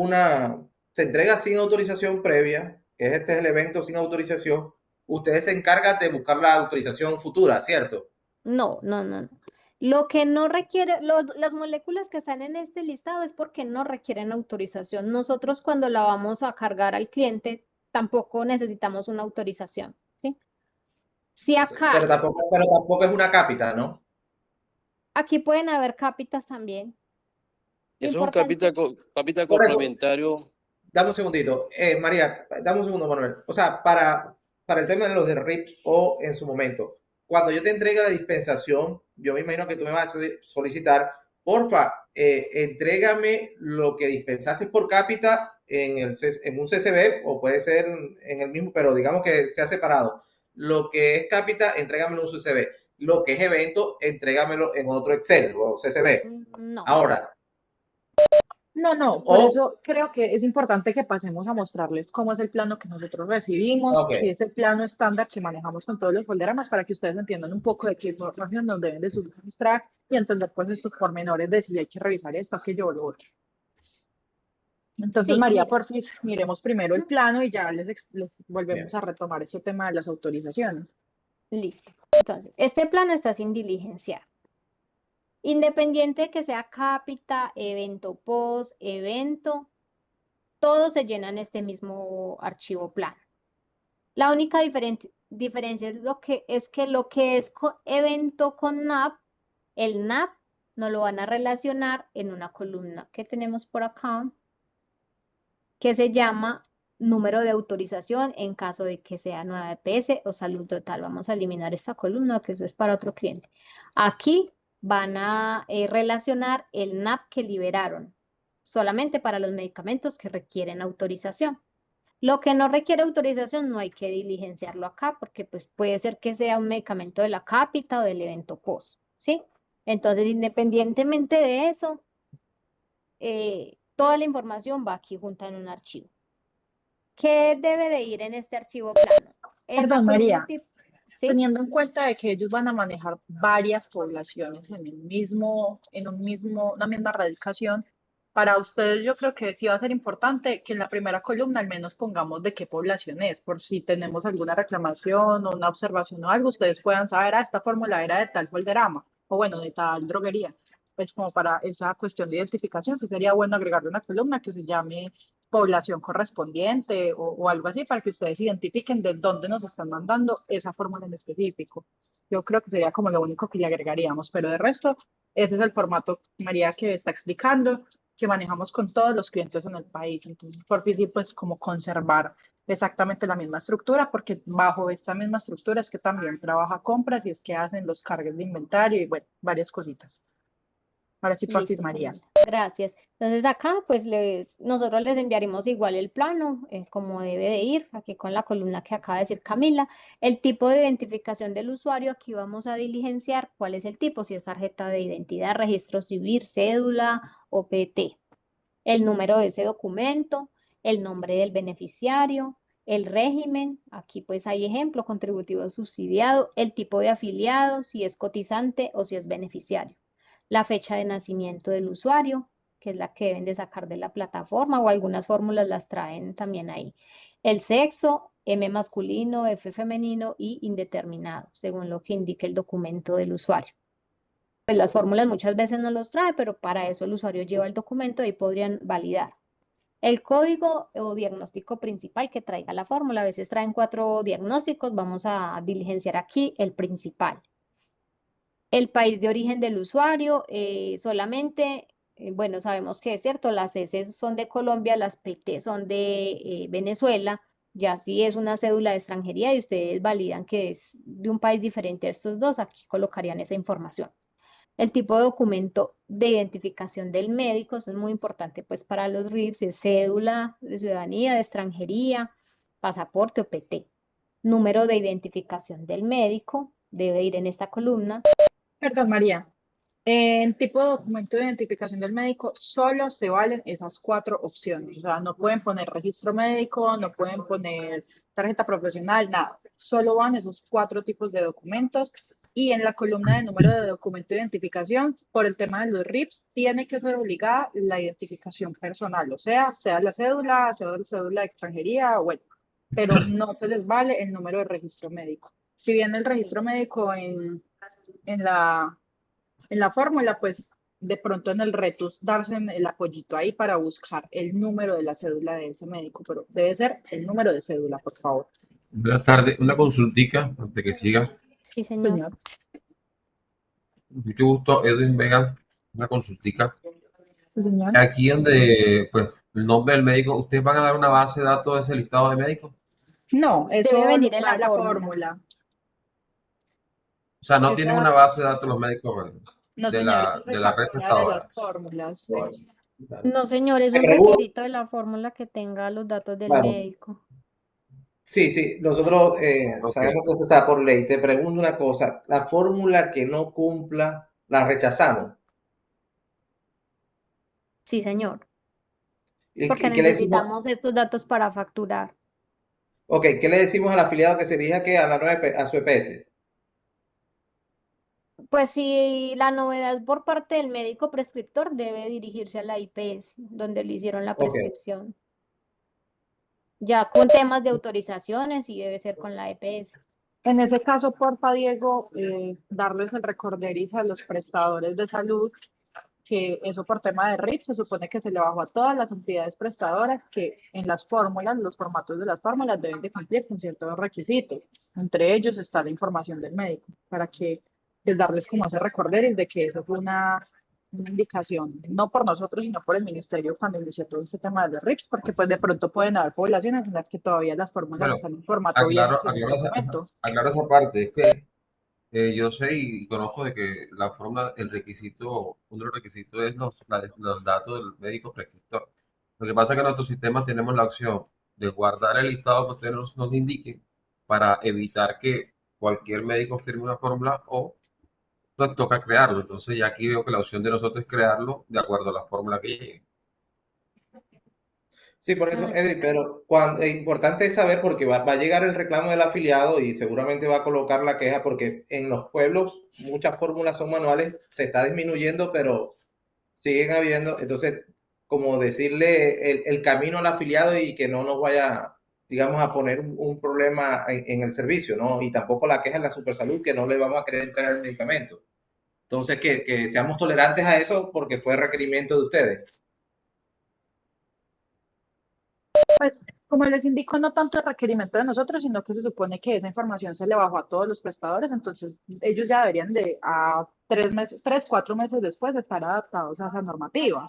se entrega sin autorización previa, que este es el evento sin autorización. Ustedes se encargan de buscar la autorización futura, ¿cierto? No, no, no, no. Lo que no requiere, las moléculas que están en este listado es porque no requieren autorización. Nosotros cuando la vamos a cargar al cliente tampoco necesitamos una autorización, ¿sí? Si acá, Pero tampoco es una cápita, ¿no? aquí pueden haber cápitas también. Lo Eso es un importante, cápita Por eso, complementario. dame un segundito. María, dame un segundo, Manuel. O sea, para el tema de los de RIPS o en su momento, cuando yo te entregue la dispensación, yo me imagino que tú me vas a solicitar, porfa, entrégame lo que dispensaste por cápita en un CCB o puede ser en el mismo, pero digamos que sea separado. Lo que es cápita, entrégamelo en un CCB. Lo que es evento, entrégamelo en otro Excel o CCB. no. Ahora, No, no, por o, eso creo que es importante que pasemos a mostrarles cómo es el plano que nosotros recibimos, ok, qué es el plano estándar que manejamos con todos los folderamas para que ustedes entiendan un poco de qué información nos deben de suministrar y entender pues estos pormenores de si hay que revisar esto, aquello o lo otro. Entonces, Sí, María, mira. porfis, miremos primero el plano y ya les volvemos bien. a retomar ese tema de las autorizaciones. Listo. Entonces, este plano está sin diligenciar. Independiente de que sea cápita, evento post, evento, todo se llena en este mismo archivo plano. La única diferencia es que lo que es evento con NAP, el NAP no lo van a relacionar en una columna que tenemos por acá, que se llama número de autorización en caso de que sea nueva EPS o salud total. Vamos a eliminar esta columna que eso es para otro cliente. Aquí van a relacionar el NAP que liberaron solamente para los medicamentos que requieren autorización. Lo que no requiere autorización no hay que diligenciarlo acá porque pues puede ser que sea un medicamento de la cápita o del evento post, ¿sí? Entonces, independientemente de eso, toda la información va aquí junta en un archivo. ¿Qué debe de ir en este archivo plano? En la Perdón, columna María, tipo, ¿sí? teniendo en cuenta de que ellos van a manejar varias poblaciones una misma radicación, para ustedes yo creo que sí va a ser importante que en la primera columna al menos pongamos de qué población es, por si tenemos alguna reclamación o una observación o algo, ustedes puedan saber, esta fórmula era de tal folderama, o bueno, de tal droguería. Pues como para esa cuestión de identificación, sí sería bueno agregarle una columna que se llame población correspondiente o algo así para que ustedes identifiquen de dónde nos están mandando esa fórmula en específico. Yo creo que sería como lo único que le agregaríamos, pero de resto, ese es el formato, María, que está explicando, que manejamos con todos los clientes en el país. Entonces, por fin sí, pues como conservar exactamente la misma estructura, porque bajo esta misma estructura es que también trabaja compras y es que hacen los cargos de inventario y bueno, varias cositas. Ahora sí, por fin, Listo, María. Camila. Gracias. Entonces acá pues nosotros les enviaremos igual el plano, como debe de ir, aquí con la columna que acaba de decir Camila. El tipo de identificación del usuario, aquí vamos a diligenciar cuál es el tipo, si es tarjeta de identidad, registro civil, cédula o PT. el número de ese documento, el nombre del beneficiario, el régimen, aquí pues hay ejemplo, contributivo subsidiado, el tipo de afiliado, si es cotizante o si es beneficiario, la fecha de nacimiento del usuario, que es la que deben de sacar de la plataforma o algunas fórmulas las traen también ahí. El sexo, M masculino, F femenino y indeterminado, según lo que indique el documento del usuario. Pues las fórmulas muchas veces no los trae, pero para eso el usuario lleva el documento y podrían validar. El código o diagnóstico principal que traiga la fórmula, a veces traen 4 diagnósticos, vamos a diligenciar aquí el principal. El país de origen del usuario, solamente, bueno, sabemos que es cierto, las S son de Colombia, las PT son de Venezuela, ya si es una cédula de extranjería y ustedes validan que es de un país diferente a estos dos, aquí colocarían esa información. El tipo de documento de identificación del médico, eso es muy importante pues para los RIFs, es cédula de ciudadanía, de extranjería, pasaporte o PT. Número de identificación del médico, debe ir en esta columna. Perdón, María. En tipo de documento de identificación del médico, solo se valen esas 4 opciones. O sea, no pueden poner registro médico, no pueden poner tarjeta profesional, nada. Solo van esos 4 tipos de documentos. Y en la columna de número de documento de identificación, por el tema de los RIPS, tiene que ser obligada la identificación personal. O sea la cédula de extranjería, bueno, pero no se les vale el número de registro médico. Si bien el registro médico en la fórmula, pues de pronto en el retus darse el apoyito ahí para buscar el número de la cédula de ese médico, pero debe ser el número de cédula, por favor. Buenas tardes, una consultica antes que siga. Sí, señor. Señor. Mucho gusto, Edwin Vega, una consultica. Sí, señor. Aquí donde, pues, el nombre del médico, ¿ustedes van a dar una base de datos de ese listado de médicos? No, Debe eso lo venir en trae la la fórmula. fórmula. O sea, no tienen una Esa, base de datos los médicos no, de señor, eso se de la red captura de prestadora. las fórmulas. No, señor, es Te un pregunto, requisito de la fórmula que tenga los datos del claro, médico. sí, sí, nosotros Ok. sabemos que esto está por ley. Te pregunto una cosa, la fórmula que no cumpla, la rechazamos. Sí, señor, ¿Y, porque qué le decimos? necesitamos estos datos para facturar. Ok, ¿qué le decimos al afiliado que se dirija que a la nueva a su EPS? Pues si la novedad es por parte del médico prescriptor, debe dirigirse a la IPS, donde le hicieron la Ok, prescripción. Ya con temas de autorizaciones y debe ser con la EPS. En ese caso, porfa, Diego, darles el recorderis a los prestadores de salud, que eso por tema de RIP se supone que se le bajó a todas las entidades prestadoras que en las fórmulas, los formatos de las fórmulas deben de cumplir con ciertos requisitos. Entre ellos está la información del médico, para que pues, darles como ese recorderis de que eso fue una indicación, no por nosotros, sino por el ministerio cuando inició todo este tema de los RIPs, porque pues de pronto pueden haber poblaciones en las que todavía las fórmulas Bueno, están en formato viejo sin el aclaro documento. aclaro esa parte. Es que yo sé y conozco de que la forma, el requisito, uno de los requisitos es los datos del médico prescriptor. Lo que pasa es que en nuestro sistema tenemos la opción de guardar el listado que ustedes nos indiquen para evitar que cualquier médico firme una fórmula o pues, toca crearlo. Entonces ya aquí veo que la opción de nosotros es crearlo de acuerdo a la fórmula que llegue. Sí, por eso, Ah, Eddie, pero es importante saber porque va a llegar el reclamo del afiliado y seguramente va a colocar la queja porque en los pueblos muchas fórmulas son manuales, se está disminuyendo, pero siguen habiendo. Entonces, como decirle el camino al afiliado y que no nos vaya, digamos, a poner un problema en el servicio, ¿no? Y tampoco la queja en la supersalud, que no le vamos a querer entregar el medicamento. Entonces, que seamos tolerantes a eso porque fue requerimiento de ustedes. Pues, como les indico, no tanto el requerimiento de nosotros, sino que se supone que esa información se le bajó a todos los prestadores, entonces ellos ya deberían de a 3 meses, 3, 4 meses después estar adaptados a esa normativa.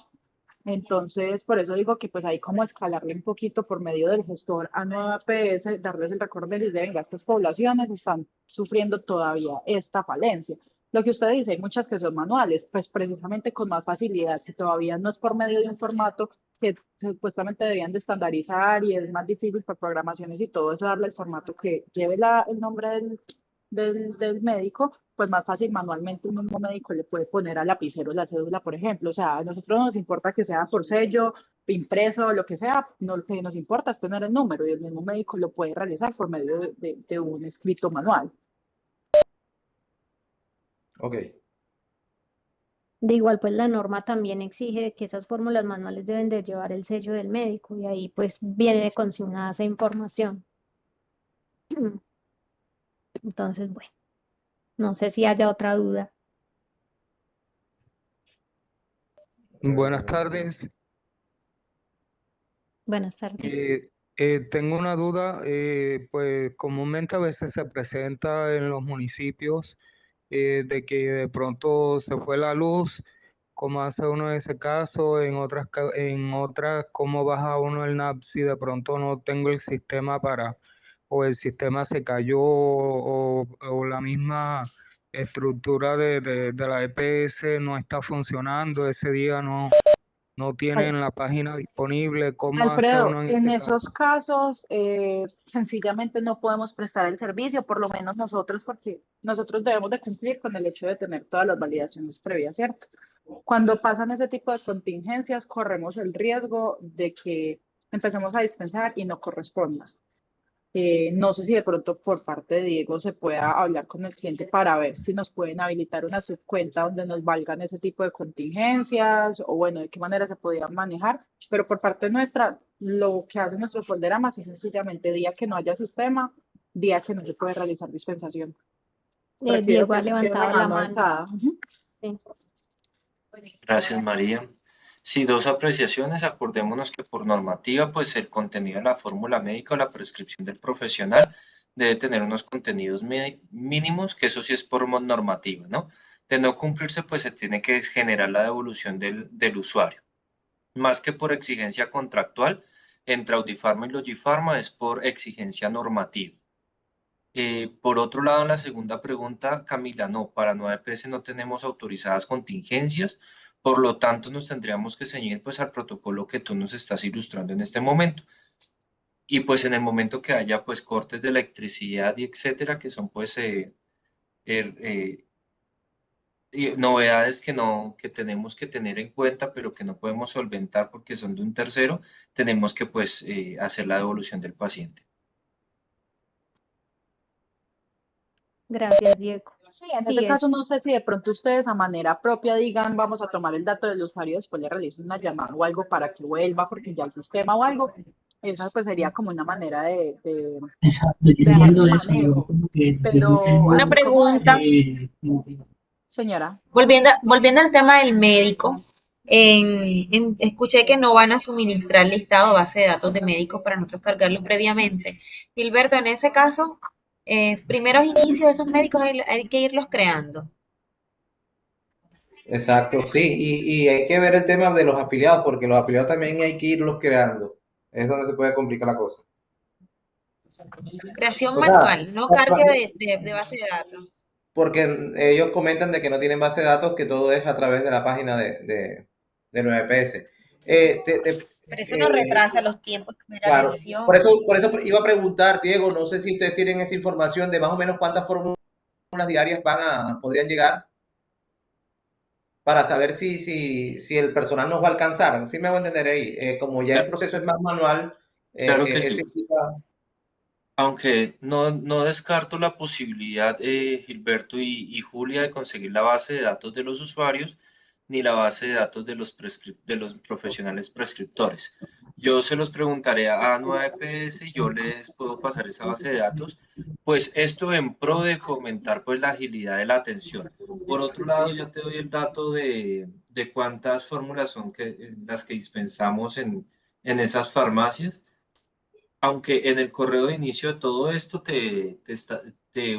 Entonces, por eso digo que pues hay como escalarle un poquito por medio del gestor a nueva APS, darles el recorderis de, venga, estas poblaciones están sufriendo todavía esta falencia. Lo que usted dice, hay muchas que son manuales, pues precisamente con más facilidad, si todavía no es por medio de un formato que supuestamente debían de estandarizar y es más difícil por programaciones y todo eso, darle el formato que lleve el nombre del médico, pues más fácil manualmente un mismo médico le puede poner al lapicero la cédula, por ejemplo. O sea, a nosotros no nos importa que sea por sello, impreso, lo que sea, no, lo que nos importa es tener el número y el mismo médico lo puede realizar por medio de un escrito manual. Ok. De igual, pues la norma también exige que esas fórmulas manuales deben de llevar el sello del médico y ahí pues viene consignada esa información. Entonces, bueno, no sé si haya otra duda. Buenas tardes. Buenas tardes. Tengo una duda, pues comúnmente a veces se presenta en los municipios de que de pronto se fue la luz, ¿cómo hace uno en ese caso? En otras, ¿cómo baja uno el NAP si de pronto no tengo el sistema o el sistema se cayó o la misma estructura de la EPS no está funcionando, ese día no tienen la página disponible? ¿Cómo hace Alfredo, uno en en ese esos caso? casos sencillamente no podemos prestar el servicio, por lo menos nosotros, porque nosotros debemos de cumplir con el hecho de tener todas las validaciones previas, ¿cierto? Cuando pasan ese tipo de contingencias, corremos el riesgo de que empecemos a dispensar y no corresponda. No sé si de pronto por parte de Diego se pueda hablar con el cliente para ver si nos pueden habilitar una subcuenta donde nos valgan ese tipo de contingencias o bueno, de qué manera se podían manejar. Pero por parte nuestra, lo que hace nuestro folderama es sencillamente día que no haya sistema, día que no se puede realizar dispensación. Prefiero Diego ha que quede la levantado la mano mano. alzada. Ujú. Sí. Gracias, María. Sí, dos apreciaciones. Acordémonos que por normativa, pues el contenido de la fórmula médica o la prescripción del profesional debe tener unos contenidos mínimos, que eso sí es por normativa, ¿no? De no cumplirse, pues se tiene que generar la devolución del usuario. Más que por exigencia contractual, entre Audifarma y Logifarma es por exigencia normativa. Por otro lado, en la segunda pregunta, Camila, no, para 9PS no tenemos autorizadas contingencias, por lo tanto nos tendríamos que ceñir pues al protocolo que tú nos estás ilustrando en este momento. Y pues en el momento que haya pues cortes de electricidad y etcétera, que son pues er- eh, novedades que tenemos que tener en cuenta, pero que no podemos solventar porque son de un tercero, tenemos que pues hacer la devolución del paciente. Gracias, Diego. Sí, en ese Sí, caso no es. sé si de pronto ustedes a manera propia digan, vamos a tomar el dato del usuario, después le realicen una llamada o algo para que vuelva, porque ya el sistema o algo. Esa pues sería como una manera Exacto, yo de dar diciendo ese eso, yo manejo. como que yo Pero Una tengo así como pregunta, decir, señora, volviendo al tema del médico, escuché que no van a suministrar listado base de datos de médicos para nosotros cargarlos previamente. Gilberto, en ese caso, primeros inicios de esos médicos hay que irlos creando. Exacto, sí, y hay que ver el tema de los afiliados, porque los afiliados también hay que irlos creando. Es donde se puede complicar la cosa. Creación O sea, manual, no cargue de base de datos. porque ellos comentan de que no tienen base de datos, que todo es a través de la página de 9PS. Pero eso nos retrasa los tiempos de Claro, atención. por eso iba a preguntar, Diego, no sé si ustedes tienen esa información de más o menos cuántas fórmulas diarias podrían llegar para saber si el personal nos va a alcanzar. Sí me voy a entender ahí. Como ya el proceso es más manual, Claro que eso sí. implica... Aunque no descarto la posibilidad, Gilberto y Julia, de conseguir la base de datos de los usuarios ni la base de datos de de los profesionales prescriptores. Yo se los preguntaré a 9PS y yo les puedo pasar esa base de datos, pues esto en pro de fomentar pues la agilidad de la atención. Por otro lado, ya te doy el dato de cuántas fórmulas son las que dispensamos en esas farmacias, aunque en el correo de inicio de todo esto te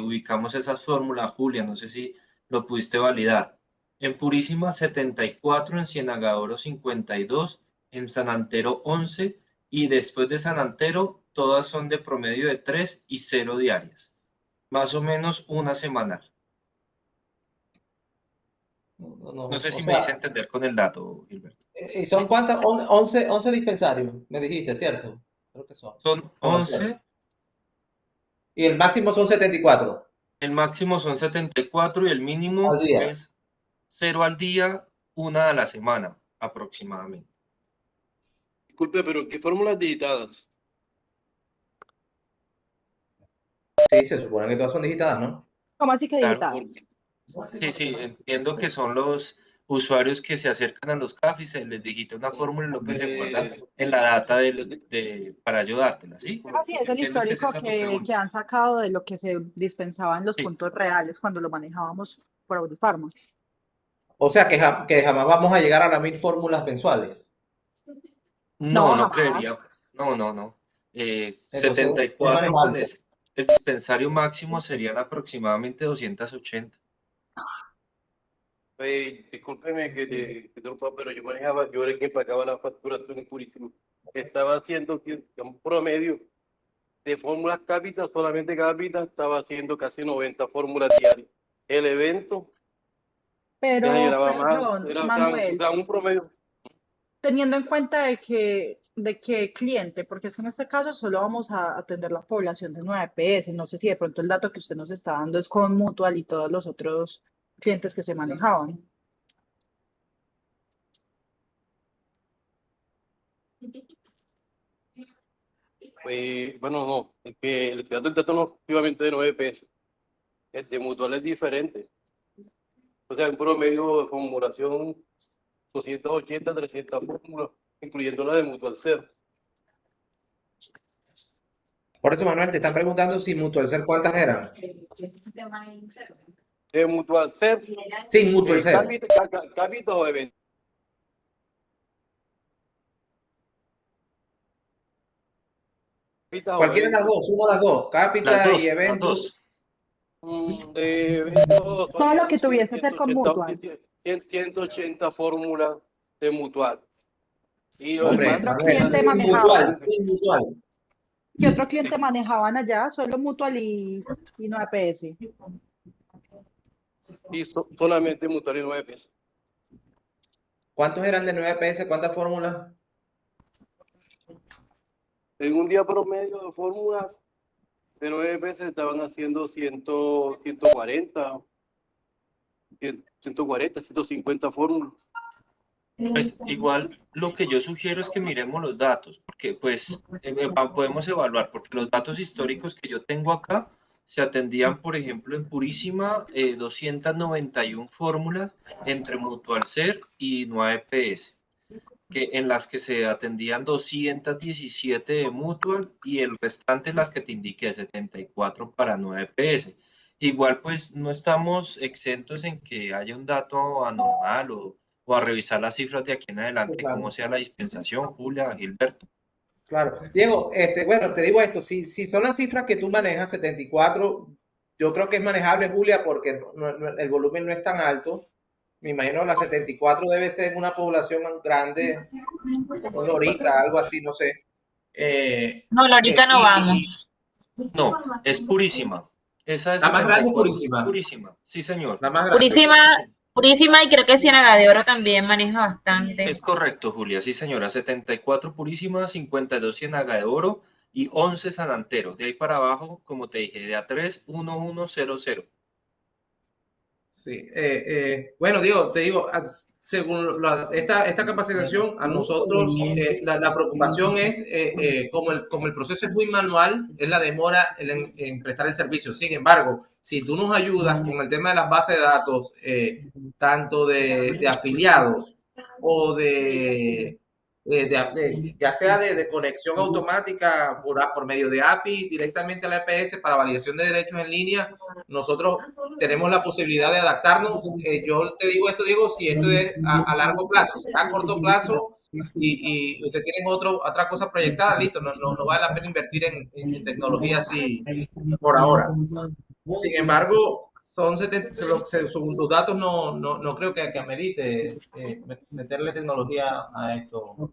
ubicamos esas fórmulas, Julia, no sé si lo pudiste validar. En Purísima 74, en Ciénaga Oro 52, en San Antero 11 y después de San Antero todas son de promedio de 3 y 0 diarias, más o menos una semanal. No sé o si me hice sea, entender con el dato, Gilberto. ¿y son cuántas? 11 dispensarios, me dijiste, ¿cierto? Creo que son. Son O no sé. 11. Y el máximo son 74. El máximo son 74 y el mínimo al día. es 0 al día, 1 a la semana aproximadamente. Disculpe, pero ¿qué fórmulas digitadas? Sí, se supone que todas son digitadas, ¿no? ¿Cómo así que Claro, digitadas? sí, entiendo que son los usuarios que se acercan a los CAF y se les digita una fórmula en lo que se guarda en la data para ayudártela, ¿sí? Así es el Entiendo que es histórico esa tu que pregunta. han sacado de lo que se dispensaba en los Sí. puntos reales cuando lo manejábamos por Audiofarma. O sea que jamás vamos a llegar a las 1000 fórmulas mensuales. No, no jamás. creería. No. Entonces, 74 con manejable. el dispensario máximo serían aproximadamente 280. Discúlpeme que te interrumpa, pero yo era el que pagaba la facturación en Purísima. Estaba haciendo un promedio de fórmulas cápitas, solamente cápitas, estaba haciendo casi 90 fórmulas diarias. El evento ya Pero, generaba más, perdón, era Manuel, un promedio. teniendo en cuenta de que cliente, porque es que en este caso solo vamos a atender la población de 9 PS. No sé si de pronto el dato que usted nos está dando es con Mutual y todos los otros clientes que se manejaban. Bueno, no, es que el dato del dato no es efectivamente de 9 pesos. El de Mutual es diferente. O sea, un promedio de formulación 280, 300 fórmulas, incluyendo la de Mutual Ser. Por eso, Manuel, te están preguntando si Mutualcel cuántas eran. De Mutual Ser, Sí, Mutualcel. cápita o evento. Cualquiera de las dos, sumo las dos, cápita y evento. Todo lo que tuviese que ser con Mutual. 180 fórmulas de Mutual. Y los Hombre, demás, otro Manuel, cliente sin manejaban? Mutual, sin Mutual. ¿Qué otro cliente manejaban allá? Solo Mutual y 9 PS. y solamente Mutual y 9 pesos. ¿Cuántos eran de 9 PS? ¿Cuántas fórmulas? En un día promedio de fórmulas de 9 pesos estaban haciendo 140, 150 fórmulas. Pues igual lo que yo sugiero es que miremos los datos, porque pues podemos evaluar, porque los datos históricos que yo tengo acá se atendían, por ejemplo, en Purísima 291 fórmulas entre Mutualser y 9PS, en las que se atendían 217 de Mutual y el restante las que te indiqué, 74 para 9PS. Igual pues no estamos exentos en que haya un dato anormal o a revisar las cifras de aquí en adelante, Claro. cómo sea la dispensación, Julia, Gilberto. Claro. Diego, bueno, te digo esto, si son las cifras que tú manejas, 74, yo creo que es manejable, Julia, porque el volumen no es tan alto. Me imagino la 74 debe ser una población grande, como Lorica, algo así, no sé. No, Lorica no vamos. No, es Purísima. Esa es La más grande es 74, Purísima. Purísima, sí señor. La más grande. Purísima y creo que Ciénaga de Oro también maneja bastante. Es correcto, Julia, sí señora, 74 Purísima, 52 Ciénaga de Oro y 11 San Antero. De ahí para abajo, como te dije, de A3, 1100. Sí, bueno, Diego, te digo, según esta capacitación, a nosotros la preocupación es, como el proceso es muy manual, es la demora en prestar el servicio. Sin embargo, si tú nos ayudas con el tema de las bases de datos, tanto de afiliados o ya sea de conexión automática por medio de API directamente a la EPS para validación de derechos en línea, nosotros tenemos la posibilidad de adaptarnos. Yo te digo esto, Diego, si esto es a largo plazo, si es a corto plazo y usted tiene otra cosa proyectada, listo, no vale la pena invertir en tecnología así por ahora. Sin embargo, son 70, según los datos no creo que amerite meterle tecnología a esto.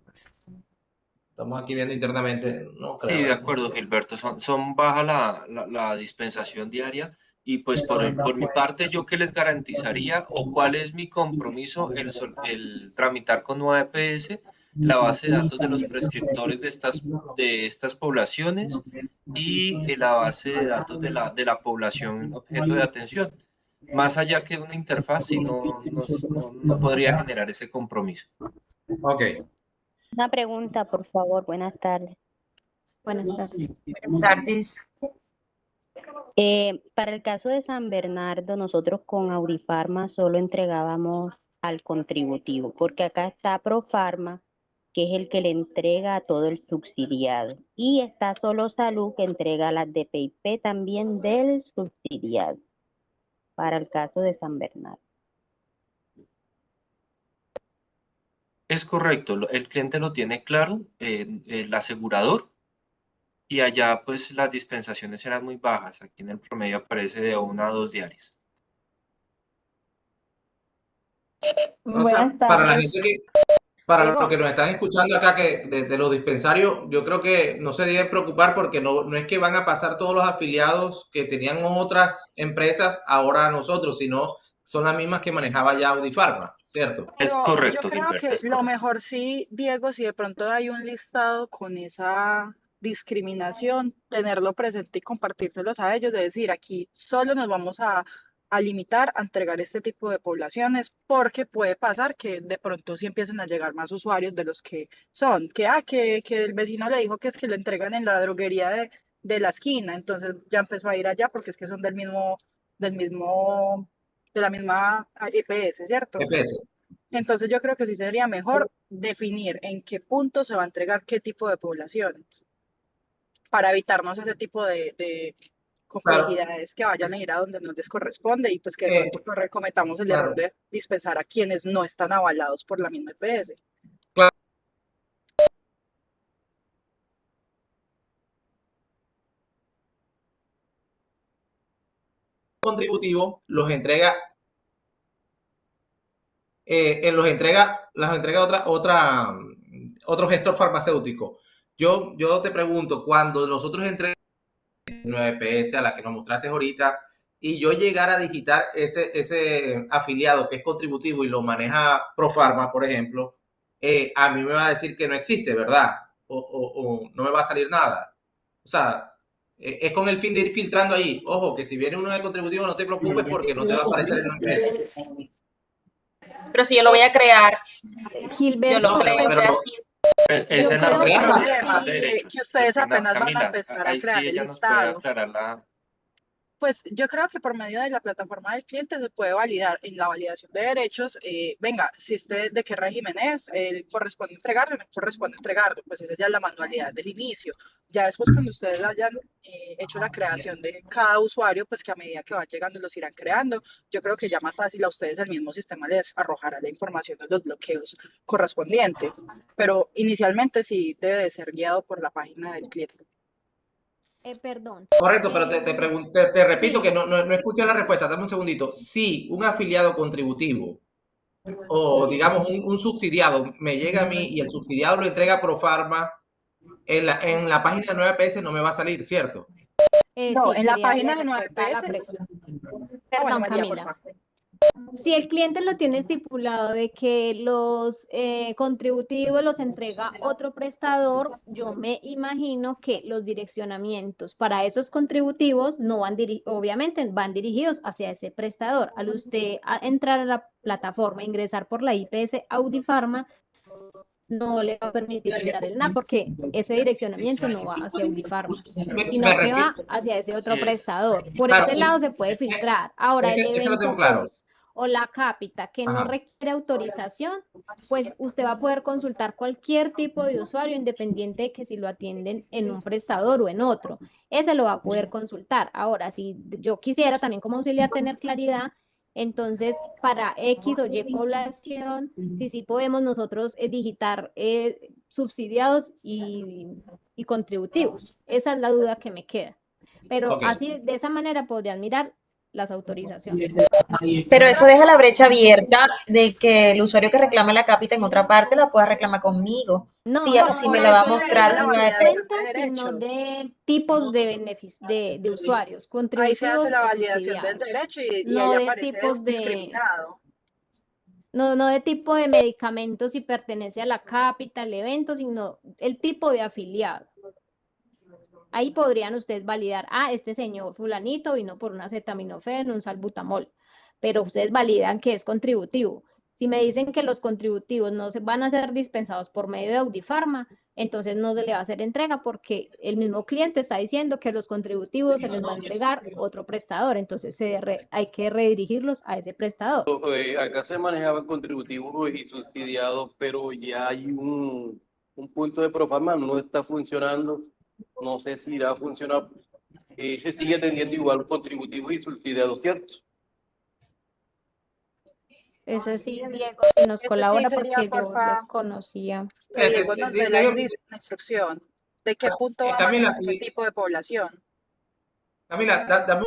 Estamos aquí viendo internamente, no creo. Sí, de acuerdo, Gilberto, son baja la dispensación diaria y pues por mi parte yo que les garantizaría o cuál es mi compromiso el tramitar con 9PS la base de datos de los prescriptores de estas poblaciones y la base de datos de la población objeto de atención. Más allá que una interfaz, sí no podría generar ese compromiso. Ok. Una pregunta, por favor. Buenas tardes. Buenas tardes. Buenas tardes. Para el caso de San Bernardo, nosotros con Aurifarma solo entregábamos al contributivo, porque acá está Profarma, que es el que le entrega a todo el subsidiado, y está Solo Salud, que entrega las de PIP también del subsidiado, para el caso de San Bernardo. Es correcto, el cliente lo tiene claro, el asegurador, y allá pues las dispensaciones eran muy bajas. Aquí en el promedio aparece de 1 a 2 diarias. O sea, para la gente para Diego. los que nos están escuchando acá, que de los dispensarios, yo creo que no se deben preocupar porque no es que van a pasar todos los afiliados que tenían otras empresas ahora a nosotros, sino son las mismas que manejaba ya Audifarma, ¿cierto? Es Pero correcto, yo creo Gilberto, que es lo correcto. mejor sí, Diego, si de pronto hay un listado con esa discriminación, tenerlo presente y compartírselos a ellos, de decir, aquí solo nos vamos a limitar a entregar este tipo de poblaciones, porque puede pasar que de pronto sí empiecen a llegar más usuarios de los que son, que el vecino le dijo que es que le entregan en la droguería de la esquina, entonces ya empezó a ir allá porque es que son de la misma EPS, ¿cierto? EPS. Entonces yo creo que sí sería mejor definir en qué punto se va a entregar qué tipo de poblaciones para evitarnos ese tipo de Claro, complejidades que vayan a ir a donde no les corresponde y pues que de pronto cometamos el error claro, de dispensar a quienes no están avalados por la misma EPS. claro. Contributivo los entrega las entrega otro gestor farmacéutico. Yo te pregunto, cuando nosotros entregamos 9PS a la que nos mostraste ahorita y yo llegara a digitar ese afiliado que es contributivo y lo maneja Profarma, por ejemplo, a mí me va a decir que no existe, ¿verdad? O no me va a salir nada. O sea, es con el fin de ir filtrando ahí. Ojo, que si viene uno de contributivo no te preocupes porque no te va a aparecer el 9PS. Pero si yo lo voy a crear, yo lo Gilberto, creo pues, de así. Es yo en la creo que problema de que derechos. ustedes Pena, apenas van a Camila, empezar a ahí crear sí el ella nos puede listado. aclarar la... Pues yo creo que por medio de la plataforma del cliente se puede validar en la validación de derechos, venga, si usted de qué régimen es, corresponde entregarlo, no corresponde entregarlo, pues esa ya es la manualidad del inicio. Ya después cuando ustedes hayan hecho la creación de cada usuario, pues que a medida que van llegando los irán creando, yo creo que ya más fácil a ustedes el mismo sistema les arrojará la información de los bloqueos correspondientes, pero inicialmente sí debe de ser guiado por la página del cliente. perdón. Correcto, pero te repito Sí. que no escuché la respuesta. Dame un segundito. Si un afiliado contributivo o digamos un subsidiado me llega a mí y el subsidiado lo entrega a Profarma, en la página de 9PS no me va a salir, ¿cierto? No, Sí, en la quería darle página de respuesta a la 9PS. pregunta. Bueno, Perdón, María, por Camila. favor. Si el cliente lo tiene estipulado de que los contributivos los entrega otro prestador, yo me imagino que los direccionamientos para esos contributivos no van obviamente van dirigidos hacia ese prestador. Al usted entrar a la plataforma, ingresar por la IPS Audifarma, no le va a permitir mirar el NAP porque ese direccionamiento no va hacia Audifarma, sino que va hacia ese otro Así es. prestador. Por Claro, ese lado se puede filtrar. Ahora, el ese lo tengo evento claro. POS o la cápita que no Ajá. requiere autorización, pues usted va a poder consultar cualquier tipo de usuario independiente de que si lo atienden en un prestador o en otro. Ese lo va a poder consultar. Ahora, si yo quisiera también como auxiliar tener claridad, entonces para X o Y población, sí podemos nosotros digitar subsidiados y contributivos. Esa es la duda que me queda. Pero Ok. así, de esa manera podrían mirar las autorizaciones. Pero eso deja la brecha abierta de que el usuario que reclama la cápita en otra parte la pueda reclamar conmigo. No, Si Por me la va a eso se hace mostrar la una validación EP. de sino derechos. de tipos de usuarios, Ahí se hace contributivos la o validación del subsidiados, derecho y ahí no de aparece tipos de... discriminado. no de tipo de medicamento si pertenece a la capital, evento, sino el tipo de afiliado. Ahí podrían ustedes validar, este señor fulanito vino por un acetaminofén, un salbutamol, pero ustedes validan que es contributivo. Si me dicen que los contributivos no se van a ser dispensados por medio de Audifarma, entonces no se le va a hacer entrega porque el mismo cliente está diciendo que los contributivos se les va a entregar otro prestador, entonces hay que redirigirlos a ese prestador. Acá se manejaban contributivos y subsidiados, pero ya hay un punto de Profarma, no está funcionando. No sé si irá a funcionar. Se sigue teniendo igual contributivos y subsidiados, ¿cierto? Ese sí, Diego, si nos Ese sí colabora sería, porque yo porfa, desconocía. que Diego nos dé la instrucción de qué punto va a Camila, manejar ese tipo de población. Camila, dame